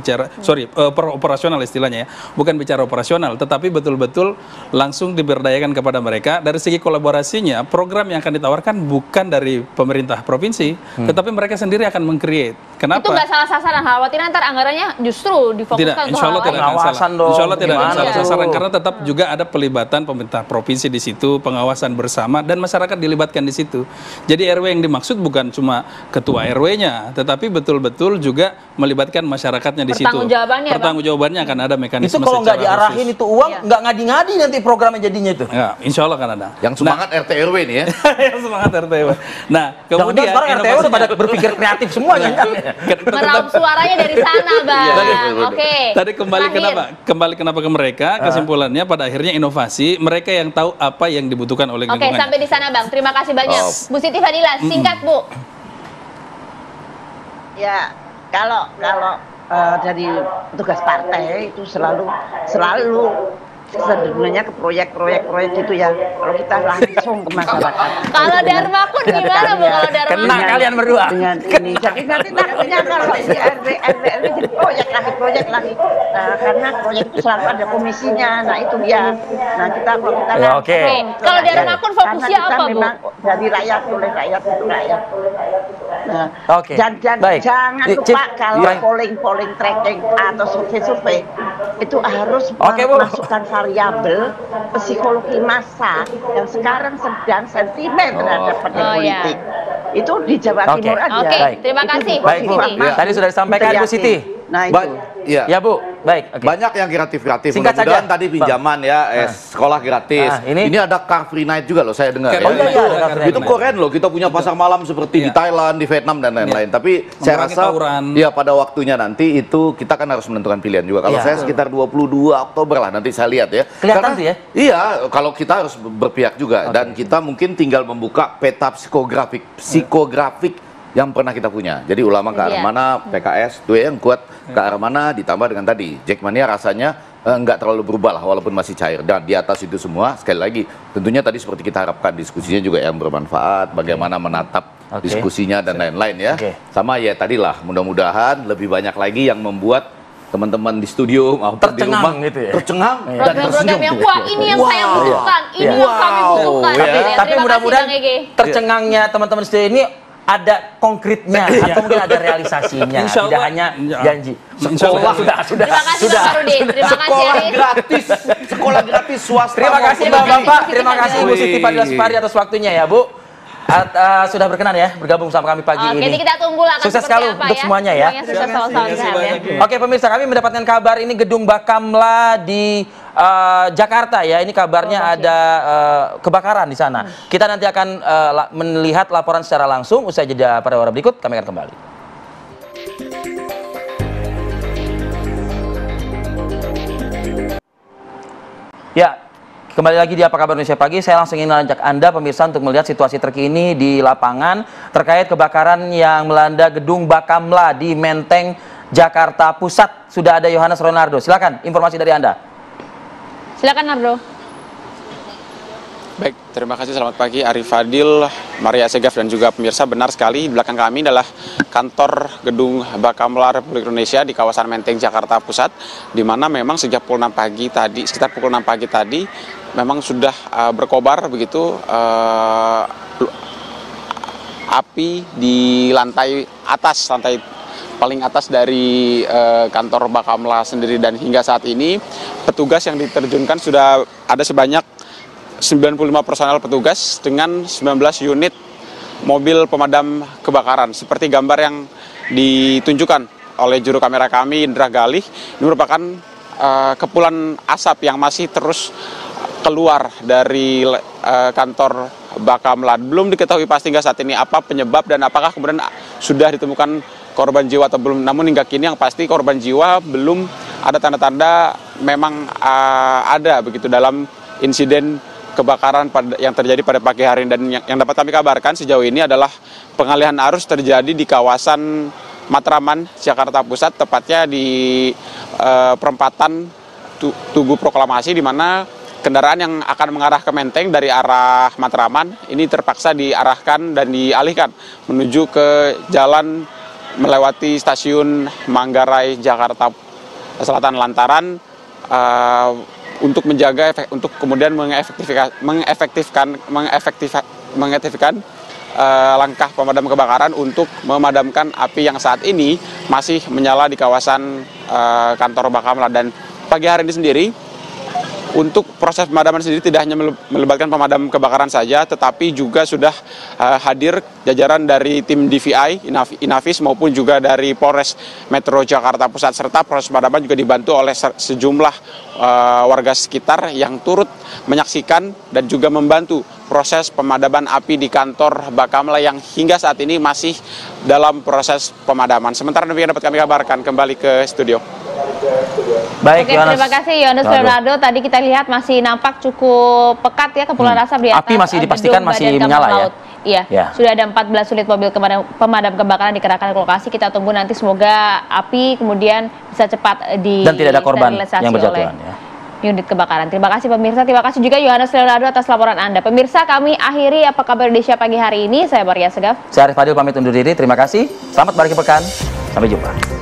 operasional istilahnya ya. Bukan bicara operasional, tetapi betul-betul langsung diberdayakan kepada mereka. Dari segi kolaborasinya, program yang akan ditawarkan bukan dari pemerintah provinsi, tetapi mereka sendiri akan meng-create. Kenapa? Itu nggak salah sasaran, khawatir nanti anggarannya justru difokuskan tidak, insya Allah tidak akan salah. Insya Allah tidak akan salah sasaran, karena tetap juga ada pelibatan pemerintah provinsi di situ, pengawasan bersama, dan masyarakat dilibatkan di situ. Jadi RW yang dimaksud bukan cuma ketua RW-nya, tetapi betul-betul juga melibatkan masyarakatnya di situ. Pertanggungjawabannya akan ada mekanisme. Itu kalau nggak diarahin itu uang, nggak ngadi-ngadi nanti programnya jadinya itu. Ya, insya Allah akan ada. Yang semangat RT RW nih ya. Yang semangat RT RW. Nah, kemudian sekarang RT RW udah pada berpikir kreatif semuanya. Meraup suaranya dari sana, Bang. Oke. Tadi kembali kenapa ke mereka, kesimpulannya pada akhirnya inovasi, mereka yang tahu apa yang dibutuhkan oleh lingkungan. Oke, sampai di sana, Bang. Terima kasih banyak. Bu Siti Fadila, singkat, Bu. Ya, kalau dari petugas partai itu selalu sebenarnya ke proyek itu ya, kalau kita langsung ke masyarakat. Kalau Dharma Kun gimana, Bu? Kalau Dharma Kena kalian berdua. Dengan ini, jadi nanti takutnya kalau di RW jadi proyek lagi. Karena proyek itu selalu ada komisinya. Nah itu dia. Nah kita kalau kita kalau Dharma Kun fokusnya apa, Bu? Memang dari rakyat, oleh rakyat untuk rakyat. Nah, jangan lupa kalau polling tracking atau survei itu harus memasukkan variabel psikologi massa yang sekarang sedang sentimen terhadap partai politik. Itu di Jawa Timur aja. Terima kasih. Baik, Bu. Tadi sudah disampaikan Bu Siti. Nah itu. Ya Bu. Baik. Banyak yang kreatif. Singkat Mudah-mudahan saja. tadi pinjaman ya, sekolah gratis. Ini ada Car Free Night juga loh, saya dengar. Itu keren loh. Kita punya pasar malam seperti di Thailand, di Vietnam dan lain-lain. Tapi saya rasa ya pada waktunya nanti itu kita kan harus menentukan pilihan juga. Kalau saya sekitar 22 Oktober lah nanti saya lihat ya. Kelihatan sih ya. Iya, kalau kita harus berpihak juga dan kita mungkin tinggal membuka peta psikografik yang pernah kita punya. Jadi ulama ke arah mana, PKS itu yang kuat ke arah mana, ditambah dengan tadi Jackmania rasanya nggak terlalu berubah lah walaupun masih cair. Dan di atas itu semua sekali lagi tentunya tadi seperti kita harapkan diskusinya juga yang bermanfaat, bagaimana menatap diskusinya dan lain-lain ya. Sama ya tadilah mudah-mudahan lebih banyak lagi yang membuat teman-teman di studio maupun di rumah gitu ya. tercengang dan program yang wah ini yang saya butuhkan, ini yang kami butuhkan. Tapi mudah-mudahan tercengangnya teman-teman di studio ini ada konkretnya atau mungkin ada realisasinya, tidak hanya janji. Sekolah sudah. Sekolah gratis swasta. Terima kasih Bapak-bapak, terima kasih Bu Siti Fadila Supari atas waktunya ya Bu. Sudah berkenan ya bergabung sama kami pagi ini. Jadi kita tunggu lah sukses sekali untuk semuanya ya. Oke pemirsa, kami mendapatkan kabar ini gedung Bakamla di Jakarta ya. Ini kabarnya ada kebakaran di sana. Kita nanti akan melihat laporan secara langsung usai jeda pada waktu berikut. Kami akan kembali. Ya, kembali lagi di Apa Kabar Indonesia Pagi. Saya langsung ingin ajak Anda pemirsa untuk melihat situasi terkini di lapangan terkait kebakaran yang melanda gedung Bakamla di Menteng, Jakarta Pusat. Sudah ada Yohanes Ronardo. Silakan informasi dari Anda. Silakan Nardo. Baik, terima kasih. Selamat pagi Arif Fadil, Maria Segaf dan juga pemirsa. Benar sekali, di belakang kami adalah kantor gedung Bakamla Republik Indonesia di kawasan Menteng, Jakarta Pusat, di mana memang sejak pukul 6 pagi tadi, sekitar pukul 6 pagi tadi, memang sudah berkobar begitu api di lantai atas, lantai paling atas dari kantor Bakamla sendiri, dan hingga saat ini petugas yang diterjunkan sudah ada sebanyak 95 personel petugas dengan 19 unit mobil pemadam kebakaran. Seperti gambar yang ditunjukkan oleh juru kamera kami, Indra Galih, ini merupakan kepulan asap yang masih terus keluar dari kantor Bakamla. Belum diketahui pasti hingga saat ini apa penyebab dan apakah kemudian sudah ditemukan korban jiwa atau belum. Namun hingga kini yang pasti korban jiwa belum ada tanda-tanda memang ada begitu dalam insiden kebakaran yang terjadi pada pagi hari ini. Dan yang dapat kami kabarkan sejauh ini adalah pengalihan arus terjadi di kawasan Matraman, Jakarta Pusat, tepatnya di perempatan Tugu Proklamasi, di mana kendaraan yang akan mengarah ke Menteng dari arah Matraman ini terpaksa diarahkan dan dialihkan menuju ke jalan melewati stasiun Manggarai, Jakarta Selatan, lantaran untuk menjaga untuk kemudian mengefektifkan langkah pemadam kebakaran untuk memadamkan api yang saat ini masih menyala di kawasan kantor Bakamla. Dan pagi hari ini sendiri untuk proses pemadaman sendiri tidak hanya melibatkan pemadam kebakaran saja, tetapi juga sudah hadir jajaran dari tim DVI, Inavis maupun juga dari Polres Metro Jakarta Pusat, serta proses pemadaman juga dibantu oleh sejumlah warga sekitar yang turut menyaksikan dan juga membantu proses pemadaman api di kantor Bakamla yang hingga saat ini masih dalam proses pemadaman. Sementara demikian dapat kami kabarkan, kembali ke studio. Baik, terima kasih Yohanes Leonardo. Tadi kita lihat masih nampak cukup pekat ya kepulan asap di atas. Api masih dipastikan masih menyala ya? Iya, sudah ada 14 unit mobil pemadam kebakaran dikerahkan ke lokasi. Kita tunggu nanti semoga api kemudian bisa cepat dan tidak ada korban yang berjatuhan ya. Unit kebakaran. Terima kasih pemirsa, terima kasih juga Yohanes Leonardo atas laporan Anda. Pemirsa, kami akhiri Apa Kabar Indonesia Pagi hari ini. Saya Maria Segaf. Saya Arif Fadil pamit undur diri. Terima kasih. Selamat berakhir pekan. Sampai jumpa.